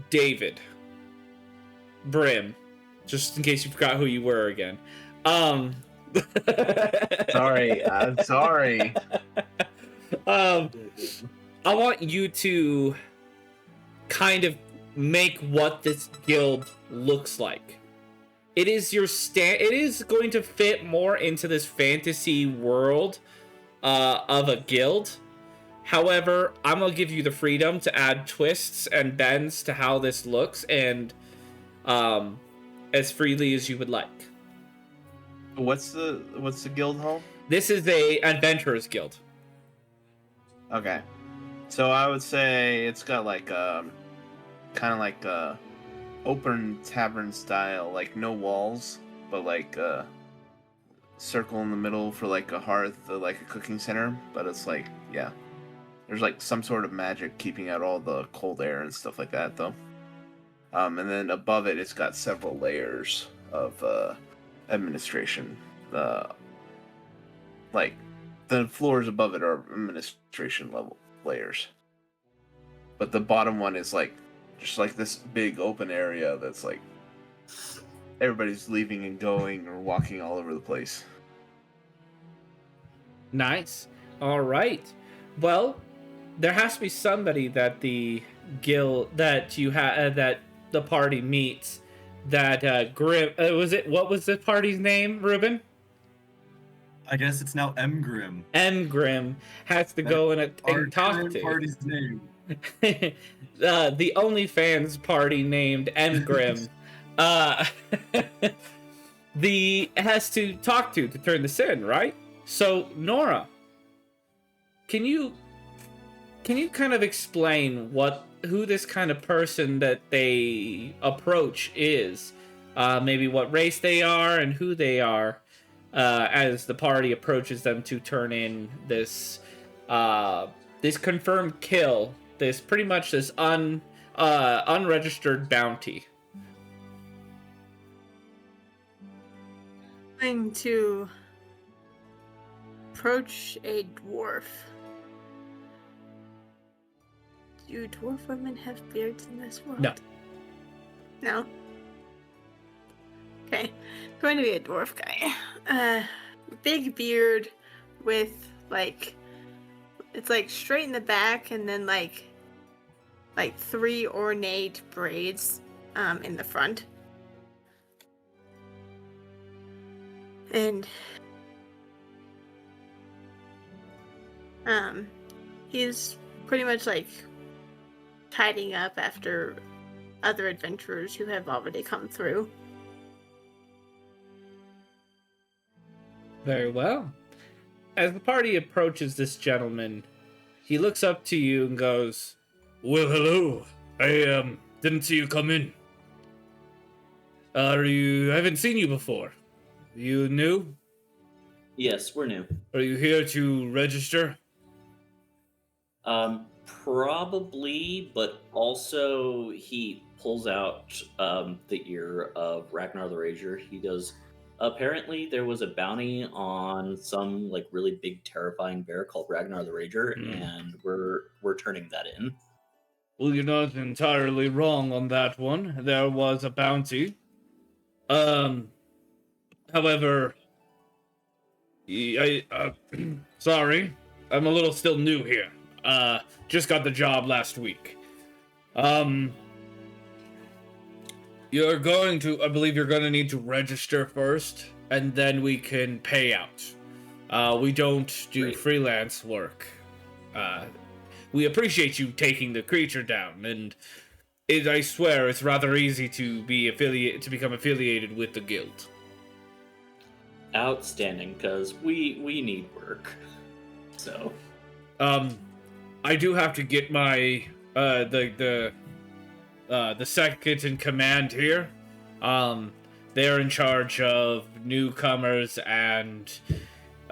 David, Brim, just in case you forgot who you were again. Sorry, I'm sorry. I want you to kind of make what this guild looks like. It is it is going to fit more into this fantasy world of a guild. However, I'm gonna give you the freedom to add twists and bends to how this looks, and as freely as you would like. What's the guild hall? This is a adventurers guild. Okay. So I would say it's got like kind of like open tavern style, like no walls, but like a circle in the middle for like a hearth, like a cooking center. But it's like, yeah, there's like some sort of magic keeping out all the cold air and stuff like that, though. And then above it, it's got several layers of administration. Like the floors above it are administration level layers, but the bottom one is like just like this big open area that's like everybody's leaving and going or walking all over the place. Nice. All right. Well, there has to be somebody that the guild that you have that the party meets. That Grim was it? What was the party's name, Ruben? I guess it's now M Grim. M Grim has to go and talk current to. party's name. The OnlyFans party named M Grim. The has to talk to turn this in, right? So Nora, can you kind of explain who this kind of person that they approach is? Maybe what race they are and who they are, as the party approaches them to turn in this this confirmed kill, this pretty much this unregistered bounty. Going to approach a dwarf. Do dwarf women have beards in this world? No. No? Okay. Going to be a dwarf guy. Big beard with, like, it's, like, straight in the back and then, like 3 ornate braids in the front. And he's pretty much, like, tidying up after other adventurers who have already come through. Very well. As the party approaches this gentleman, he looks up to you and goes, "Well, hello. I didn't see you come in. I haven't seen you before. You new? Yes, we're new. Are you here to register?" Probably, but also he pulls out the ear of Ragnar the Rager. He goes, apparently there was a bounty on some like really big terrifying bear called Ragnar the Rager, and we're turning that in. Well, you're not entirely wrong on that one. There was a bounty. However, sorry, I'm a little still new here. Just got the job last week. You're going to, I believe you're going to need to register first, and then we can pay out. We don't do Great. freelance work. We appreciate you taking the creature down, and I swear it's rather easy to become affiliated with the guild. Outstanding, because we need work. So, I do have to get my the second in command here. They're in charge of newcomers, and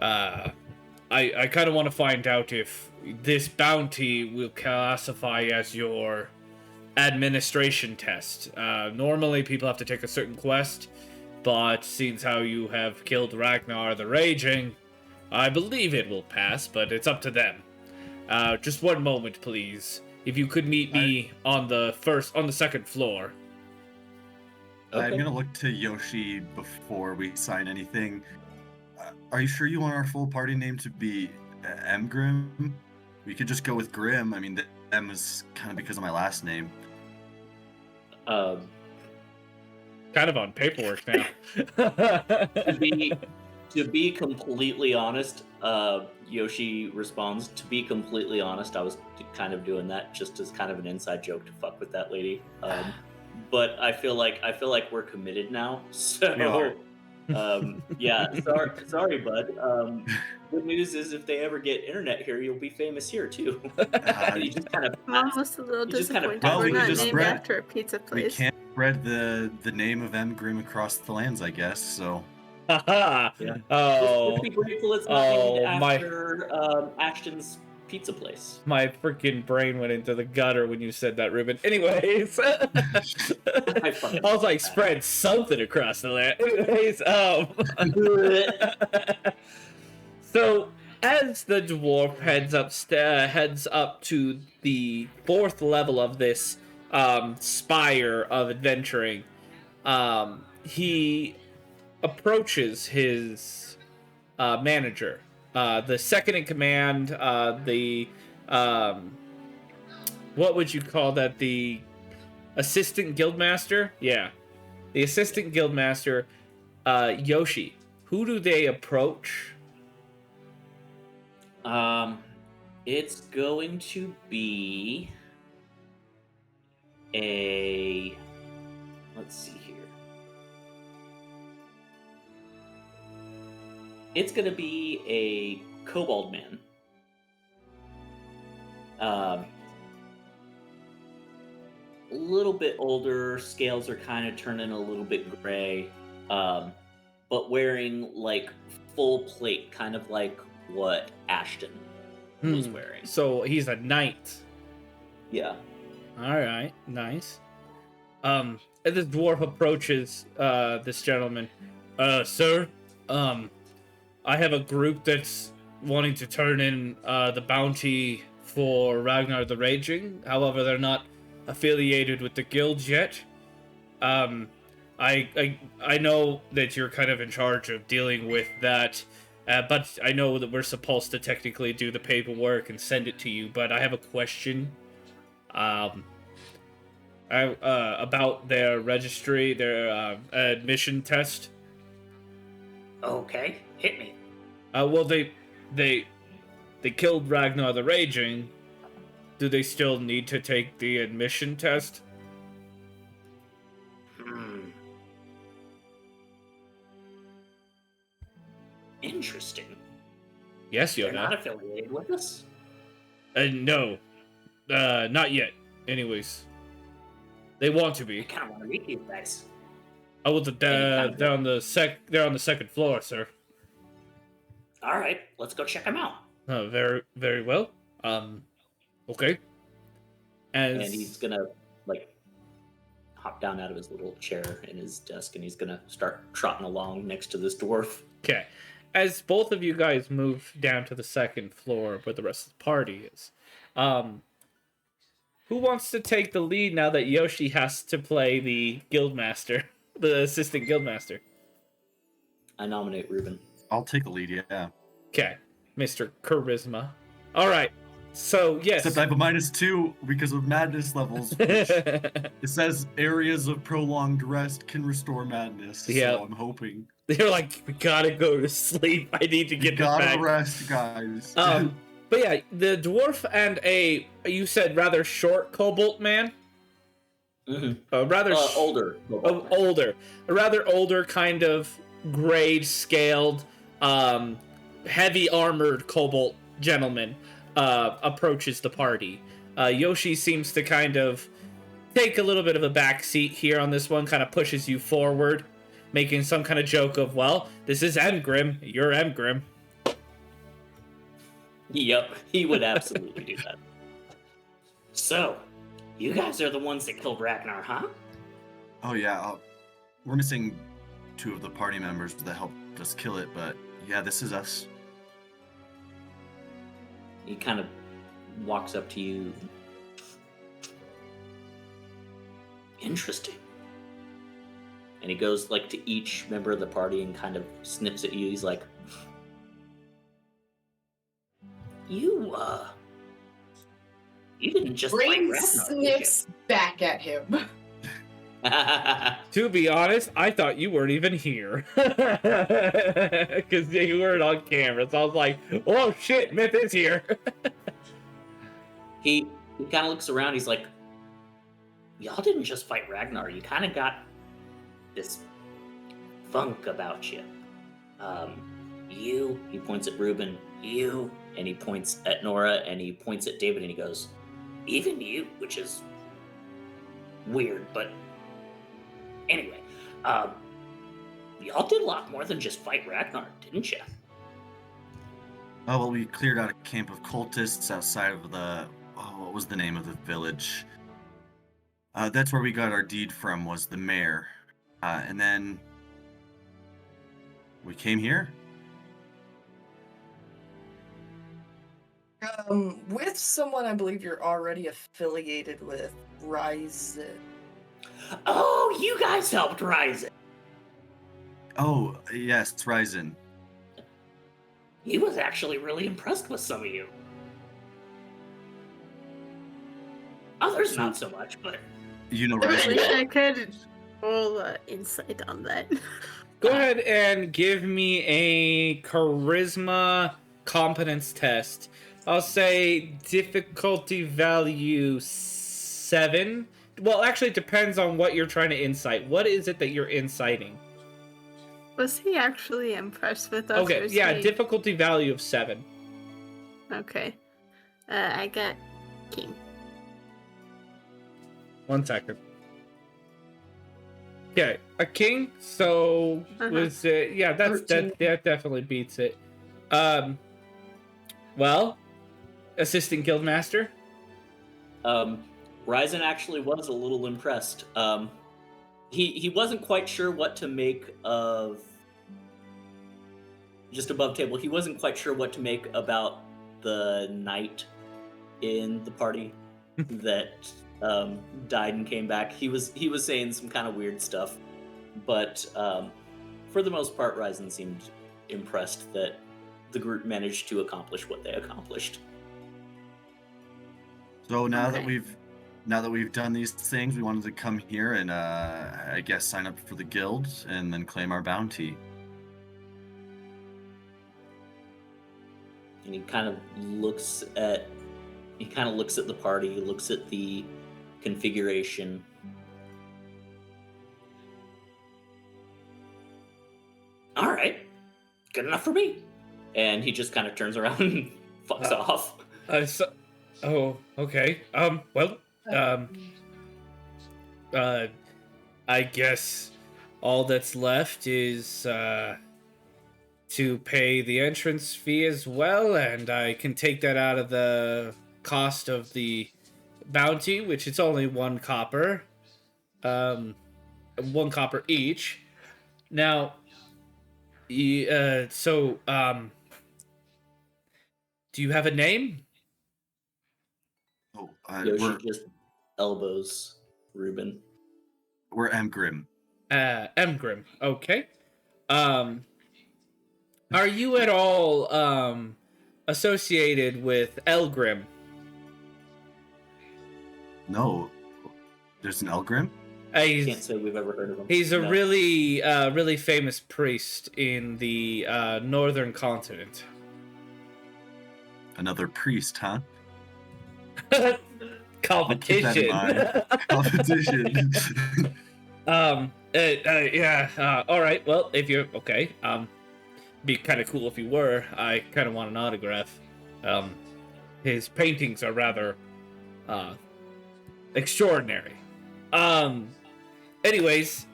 I kind of want to find out if this bounty will classify as your administration test. Normally, people have to take a certain quest, but since how you have killed Ragnar the Raging, I believe it will pass, but it's up to them. Just one moment, please. If you could meet me on the second floor. okay. I'm gonna look to Yoshi before we sign anything. Are you sure you want our full party name to be M Grim? We could just go with Grim. I mean, the M is kind of because of my last name. Kind of on paperwork now. To be completely honest, Yoshi responds, to be completely honest, I was kind of doing that just as kind of an inside joke to fuck with that lady. But I feel like we're committed now. So We are. Yeah, sorry, bud. Good news is if they ever get internet here, you'll be famous here too. You just kind of I'm almost a little You just kind of disappointed pass we're we not just named spread- after a pizza We place. can't spread the name of M. Grim across the lands, I guess. So Haha. Yeah. Oh, Just be grateful it's not named my- after Ashton's pizza place. my freaking brain went into the gutter when you said that, Ruben. Anyways, I was like, spread something across the land. Anyways, so as the dwarf heads up to the 4th level of this spire of adventuring, he approaches his manager, the second in command, what would you call that? The assistant guildmaster? Yeah, the assistant guildmaster, Yoshi. Who do they approach? It's going to be a. Let's see here. It's going to be a kobold man. A little bit older, scales are kind of turning a little bit gray, but wearing like full plate, kind of like what Ashton was wearing. So he's a knight. Yeah. All right, nice. As the dwarf approaches this gentleman, sir, I have a group that's wanting to turn in the bounty for Ragnar the Raging. However, they're not affiliated with the guilds yet. I know that you're kind of in charge of dealing with that, but I know that we're supposed to technically do the paperwork and send it to you. But I have a question. About their registry, their admission test. Okay, hit me. Well, they killed Ragnar the Raging. Do they still need to take the admission test? Interesting. Yes, They're Yoda. not affiliated with us? No, not yet. Anyways, they want to I be. kind of want to meet these guys. Oh, well, they're on the second floor, sir. All right, let's go check them out. Very, very well. Okay. And he's gonna like hop down out of his little chair in his desk, and he's gonna start trotting along next to this dwarf. Okay. As both of you guys move down to the second floor where the rest of the party is, who wants to take the lead now that Yoshi has to play the guildmaster, the assistant guildmaster? I nominate Ruben. I'll take the lead. Yeah. Okay, Mr. Charisma. All right. So yes. Except I have a -2 because of madness levels. Which it says areas of prolonged rest can restore madness. Yeah. So I'm hoping. They're like, we gotta go to sleep. I need to get this Gotta back. rest, guys. But yeah, the dwarf and you said rather short kobold man. Rather older. Older, a rather older kind of grade scaled, heavy armored kobold gentleman approaches the party. Yoshi seems to kind of take a little bit of a back seat here on this one, kind of pushes you forward, making some kind of joke of, well, this is Emgrim, you're Emgrim. Yep, he would absolutely do that. So, you guys are the ones that killed Ragnar, huh? Oh yeah, we're missing 2 of the party members that helped us kill it, but yeah, this is us. He kind of walks up to you. Interesting. And he goes like to each member of the party and kind of sniffs at you. He's like, You didn't just like Brain Ragnar, sniffs back at him. did you?" To be honest, I thought you weren't even here. Because you weren't on camera, so I was like, oh shit, Myth is here. He kind of looks around. He's like, y'all didn't just fight Ragnar. You kind of got this funk about you. You, he points at Ruben, you, and he points at Nora, and he points at David, and he goes, even you, which is weird, but anyway, y'all did a lot more than just fight Ragnar, didn't you? Oh, well, we cleared out a camp of cultists outside of the... Oh, what was the name of the village? That's where we got our deed from, was the mayor. And then... we came here? With someone I believe you're already affiliated with, Ryzen. Oh, you guys helped Ryzen. Oh, yes, it's Ryzen. He was actually really impressed with some of you. Others not so much, but You know I Ryzen? wish I could roll insight on that. Go ahead and give me a charisma competence test. I'll say difficulty value 7. Well, actually, it depends on what you're trying to insight. What is it that you're inciting? Was he actually impressed with us? Okay, or is yeah, he- difficulty value of 7. Okay. I got king. 1 second. Okay, a king. So was it? Yeah, that 13. definitely beats it. Well, assistant guildmaster. Ryzen actually was a little impressed. He wasn't quite sure what to make of just above table. He wasn't quite sure what to make about the knight in the party that died and came back. He was saying some kind of weird stuff, but for the most part, Ryzen seemed impressed that the group managed to accomplish what they accomplished. So now that Okay. we've done these things, we wanted to come here and I guess sign up for the guild and then claim our bounty. And he kind of looks at the party, he looks at the configuration. All right, good enough for me. And he just kind of turns around and fucks off. Oh, okay. Well, I guess all that's left is to pay the entrance fee as well, and I can take that out of the cost of the bounty, which it's only 1 copper. 1 copper each. Now, do you have a name? Oh, Yoshi just elbows Ruben. we're Emgrim. Emgrim. Okay. Are you at all associated with Elgrim? No, there's an Elgrim? Can't say we've ever heard of him. He's a No. really famous priest in the northern continent. Another priest, huh? Competition. mind. Competition. Yeah. All right. Well, if you're okay, be kind of cool if you were. I kind of want an autograph. His paintings are rather extraordinary. Anyways,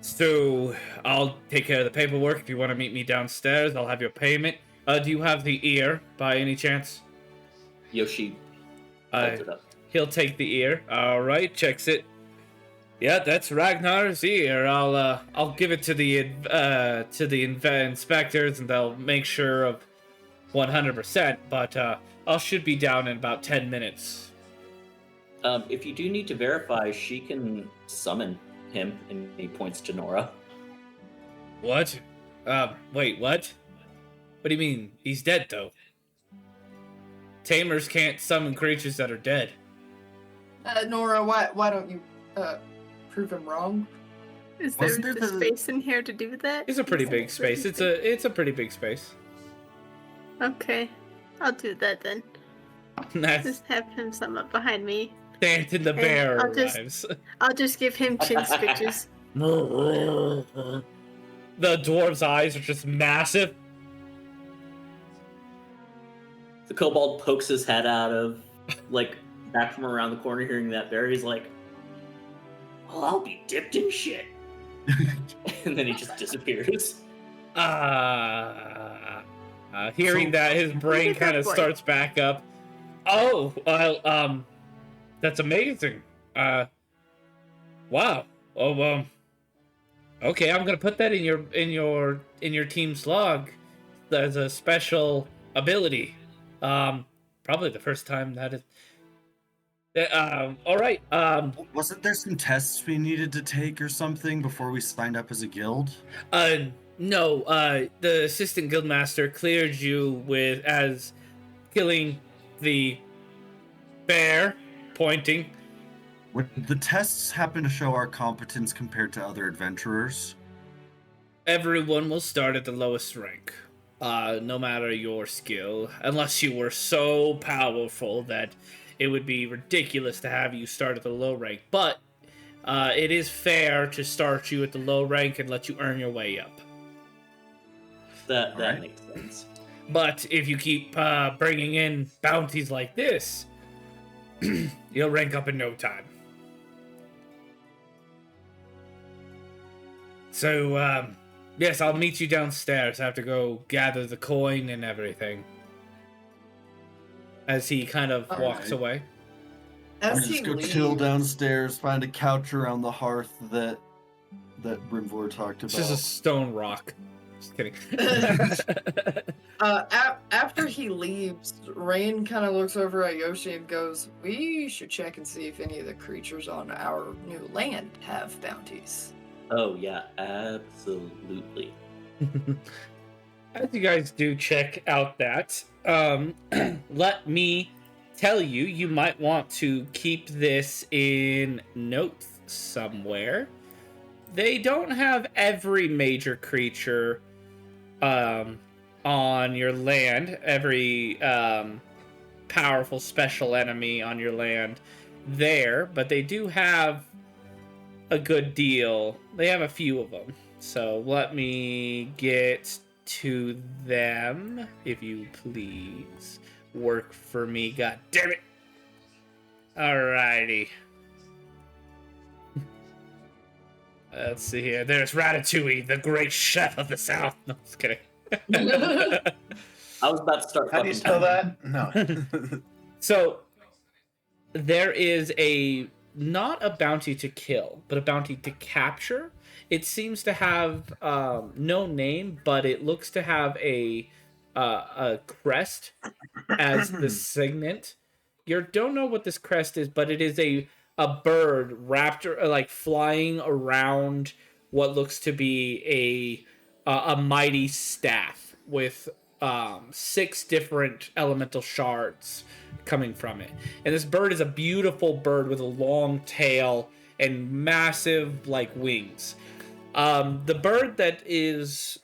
so I'll take care of the paperwork. If you want to meet me downstairs, I'll have your payment. Do you have the ear by any chance? Yoshi holds it up. He'll take the ear. All right, checks it. Yeah, that's Ragnar's ear. I'll give it to the inspectors, and they'll make sure of 100%. But I should be down in about 10 minutes. If you do need to verify, she can summon him, and he points to Nora. What? Wait, what? What do you mean? He's dead, though. Tamers can't summon creatures that are dead. Nora, why don't you prove him wrong? Is there Wasn't there the the- space in here to do that? It's a pretty big space. It's a pretty big space. Okay, I'll do that then. That's Just have him sum up behind me. Stanton the Hey, bear I'll just- arrives. I'll just give him chin scratches. The dwarf's eyes are just massive. The kobold pokes his head out of, like, back from around the corner hearing that bear. He's like, well, I'll be dipped in shit. And then he just disappears. Hearing that, his brain kind of starts back up. Oh, well, that's amazing. Wow. Oh, okay, I'm gonna put that in your team's log as a special ability. Probably the first time that is. All right. Wasn't there some tests we needed to take or something before we signed up as a guild? No. The assistant guildmaster cleared you as killing the bear, pointing. Would the tests happen to show our competence compared to other adventurers? Everyone will start at the lowest rank, no matter your skill, unless you were so powerful that it would be ridiculous to have you start at the low rank. But it is fair to start you at the low rank and let you earn your way up. That makes sense. But if you keep bringing in bounties like this, you'll rank up in no time. So, yes, I'll meet you downstairs. I have to go gather the coin and everything. As he kind of walks away. As just he go leaves, chill downstairs, find a couch around the hearth that Brimvor talked about. It's just a stone rock. Just kidding. after he leaves, Rain kind of looks over at Yoshi and goes, "We should check and see if any of the creatures on our new land have bounties." Oh, yeah, absolutely. As you guys do check out that, let me tell you, you might want to keep this in notes somewhere. They don't have every major creature on your land, every powerful special enemy on your land there, but they do have a good deal. They have a few of them. So let me get to them, if you please. Work for me, god damn it. Alrighty. Let's see here. There's Ratatouille, the great chef of the South. No, just kidding. I was about to start. How do you spell that? No. So there is not a bounty to kill, but a bounty to capture. It seems to have no name, but it looks to have a crest as the signet. You don't know what this crest is, but it is a bird wrapped like flying around what looks to be a mighty staff with 6 different elemental shards coming from it. And this bird is a beautiful bird with a long tail and massive like wings. The bird that is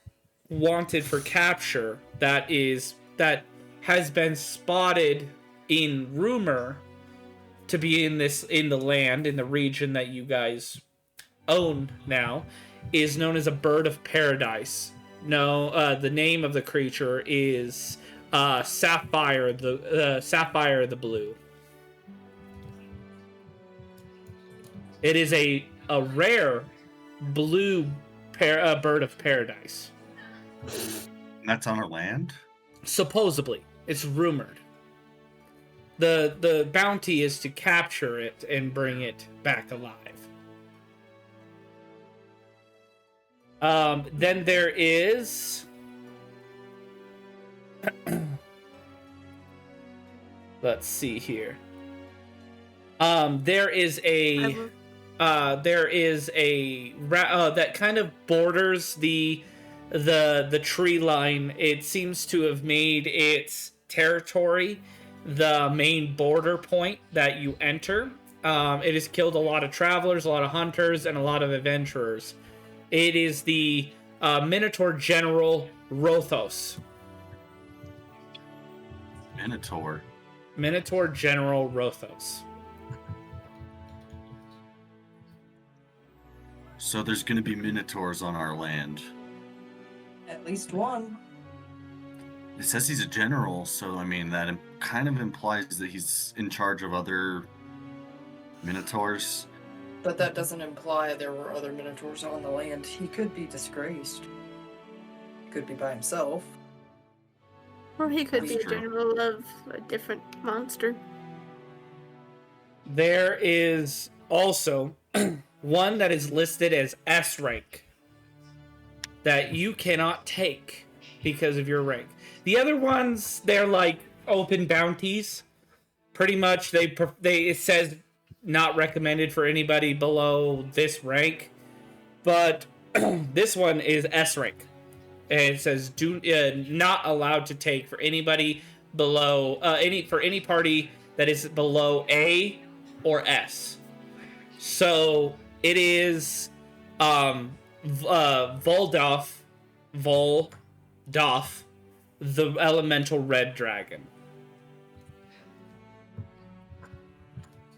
wanted for capture that has been spotted in rumor to be in the land, in the region that you guys own now, is known as a bird of paradise. No, the name of the creature is Sapphire the Blue. It is a rare blue bird of paradise. And that's on our land? Supposedly, it's rumored. The bounty is to capture it and bring it back alive. Then there is let's see here. There is a that kind of borders the tree line. It seems to have made its territory the main border point that you enter. It has killed a lot of travelers, a lot of hunters, and a lot of adventurers. It is the Minotaur General Rothos. Minotaur General Rothos. So there's going to be minotaurs on our land. At least one. It says he's a general, so I mean that kind of implies that he's in charge of other minotaurs. But that doesn't imply there were other minotaurs on the land. He could be disgraced. He could be by himself. Or he could That's be a true. general of a different monster. There is also one that is listed as S rank that you cannot take because of your rank. The other ones, they're like open bounties. Pretty much, it says not recommended for anybody below this rank, but this one is S rank, and it says not allowed to take for anybody below any party that is below A or S. So it is Voldoff, the elemental red dragon.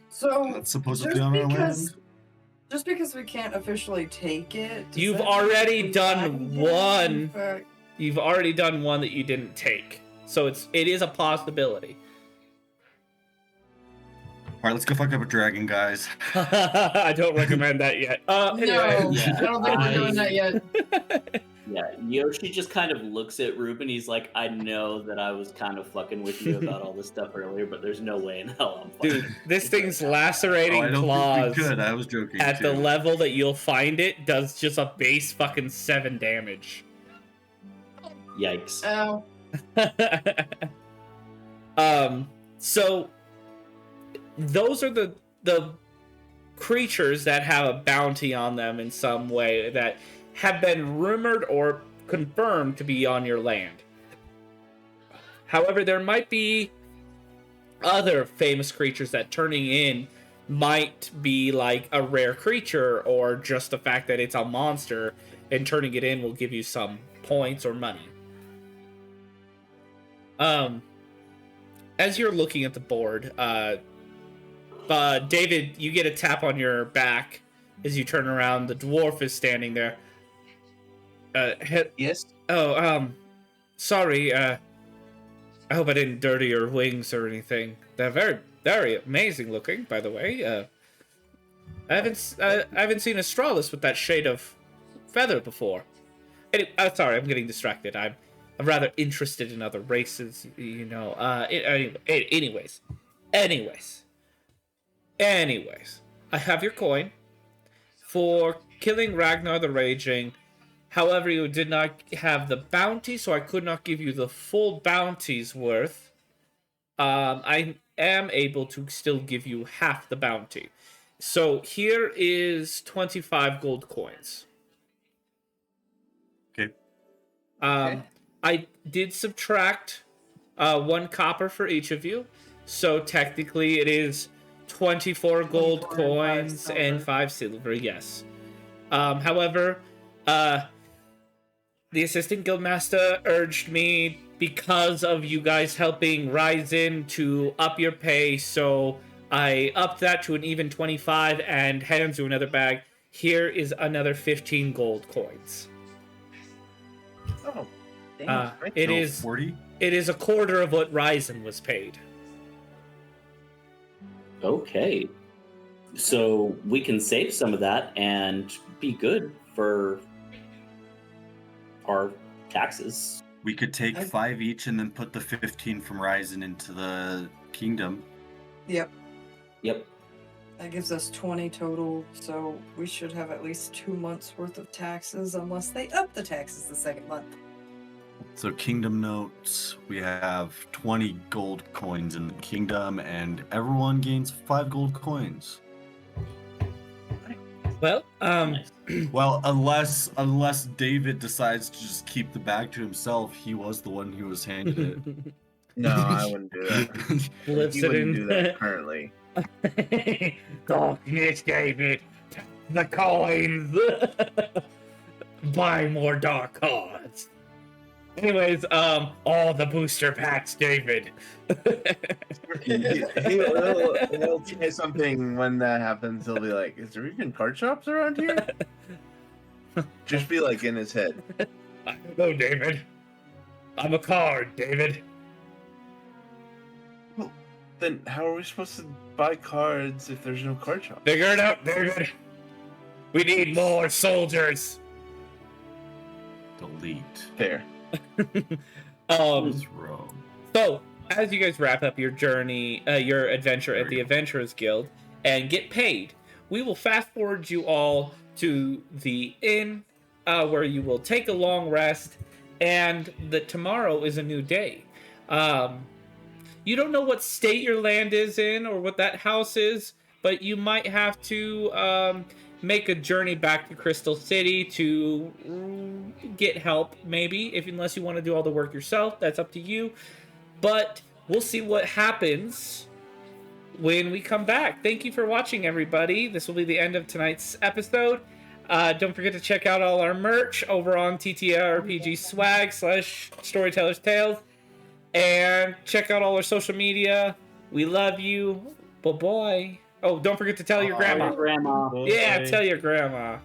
So That's supposedly on our land. just because we can't officially take it, does You've that already mean we done can get it? one. In fact, You've already done one that you didn't take, so it is a possibility. All right, let's go fuck up a dragon, guys. I don't recommend that yet. Anyway. No, Yeah, I don't think we're doing that yet. Yeah, Yoshi just kind of looks at Ruben. He's like, I know that I was kind of fucking with you about all this stuff earlier, but there's no way in hell I'm fucking. Dude, this thing's Oh, lacerating I don't claws think we could. I was joking. at too. the level that you'll find it does just a base fucking 7 damage. Yikes. Ow. So those are the creatures that have a bounty on them in some way that have been rumored or confirmed to be on your land. However, there might be other famous creatures that turning in might be like a rare creature, or just the fact that it's a monster and turning it in will give you some points or money. As you're looking at the board, David, you get a tap on your back as you turn around. The dwarf is standing there. Yes. Oh, sorry. I hope I didn't dirty your wings or anything. They're very, very amazing looking, by the way. I haven't seen a strawless with that shade of feather before. Sorry, I'm getting distracted. I'm rather interested in other races, you know. Anyways, I have your coin for killing Ragnar the Raging. However, you did not have the bounty, so I could not give you the full bounty's worth. I am able to still give you half the bounty. So here is 25 gold coins. Okay. I did subtract 1 copper for each of you, so technically it is 24 gold 24 and 5 coins silver. and 5 silver, yes. However, the assistant guildmaster urged me, because of you guys helping Ryzen, to up your pay, so I upped that to an even 25 and hands you another bag. Here is another 15 gold coins. Oh, Uh, it So is 40. it is a quarter of what Ryzen was paid. Okay. So we can save some of that and be good for our taxes. We could take I- 5 each and then put the 15 from Ryzen into the kingdom. Yep. Yep. That gives us 20 total, so we should have at least 2 months worth of taxes unless they up the taxes the second month. So kingdom notes, we have 20 gold coins in the kingdom, and everyone gains 5 gold coins. Well, Nice. Well, unless David decides to just keep the bag to himself, he was the one who was handed it. No, I wouldn't do that. flips You it wouldn't in. do that currently. Darkness, David. The coins. Buy more dark cards. Anyways, all the booster packs, David. He'll say something when that happens. He'll be like, "Is there even card shops around here?" Just be like in his head. I don't know, David. I'm a card, David. Well, then how are we supposed to buy cards if there's no card shop? Figure it out, David. We need more soldiers. Delete. Fair. What's wrong? So, as you guys wrap up your journey, your adventure at the Adventurers Guild, and get paid, we will fast forward you all to the inn, where you will take a long rest, and tomorrow is a new day. You don't know what state your land is in or what that house is, but you might have to make a journey back to Crystal City to get help, maybe, unless you want to do all the work yourself. That's up to you. But we'll see what happens when we come back. Thank you for watching, everybody. This will be the end of tonight's episode. Don't forget to check out all our merch over on TTRPG swag / Storyteller's Tales. And check out all our social media. We love you. Bye-bye. Oh, don't forget to tell your grandma. Grandma. Yeah, tell your grandma.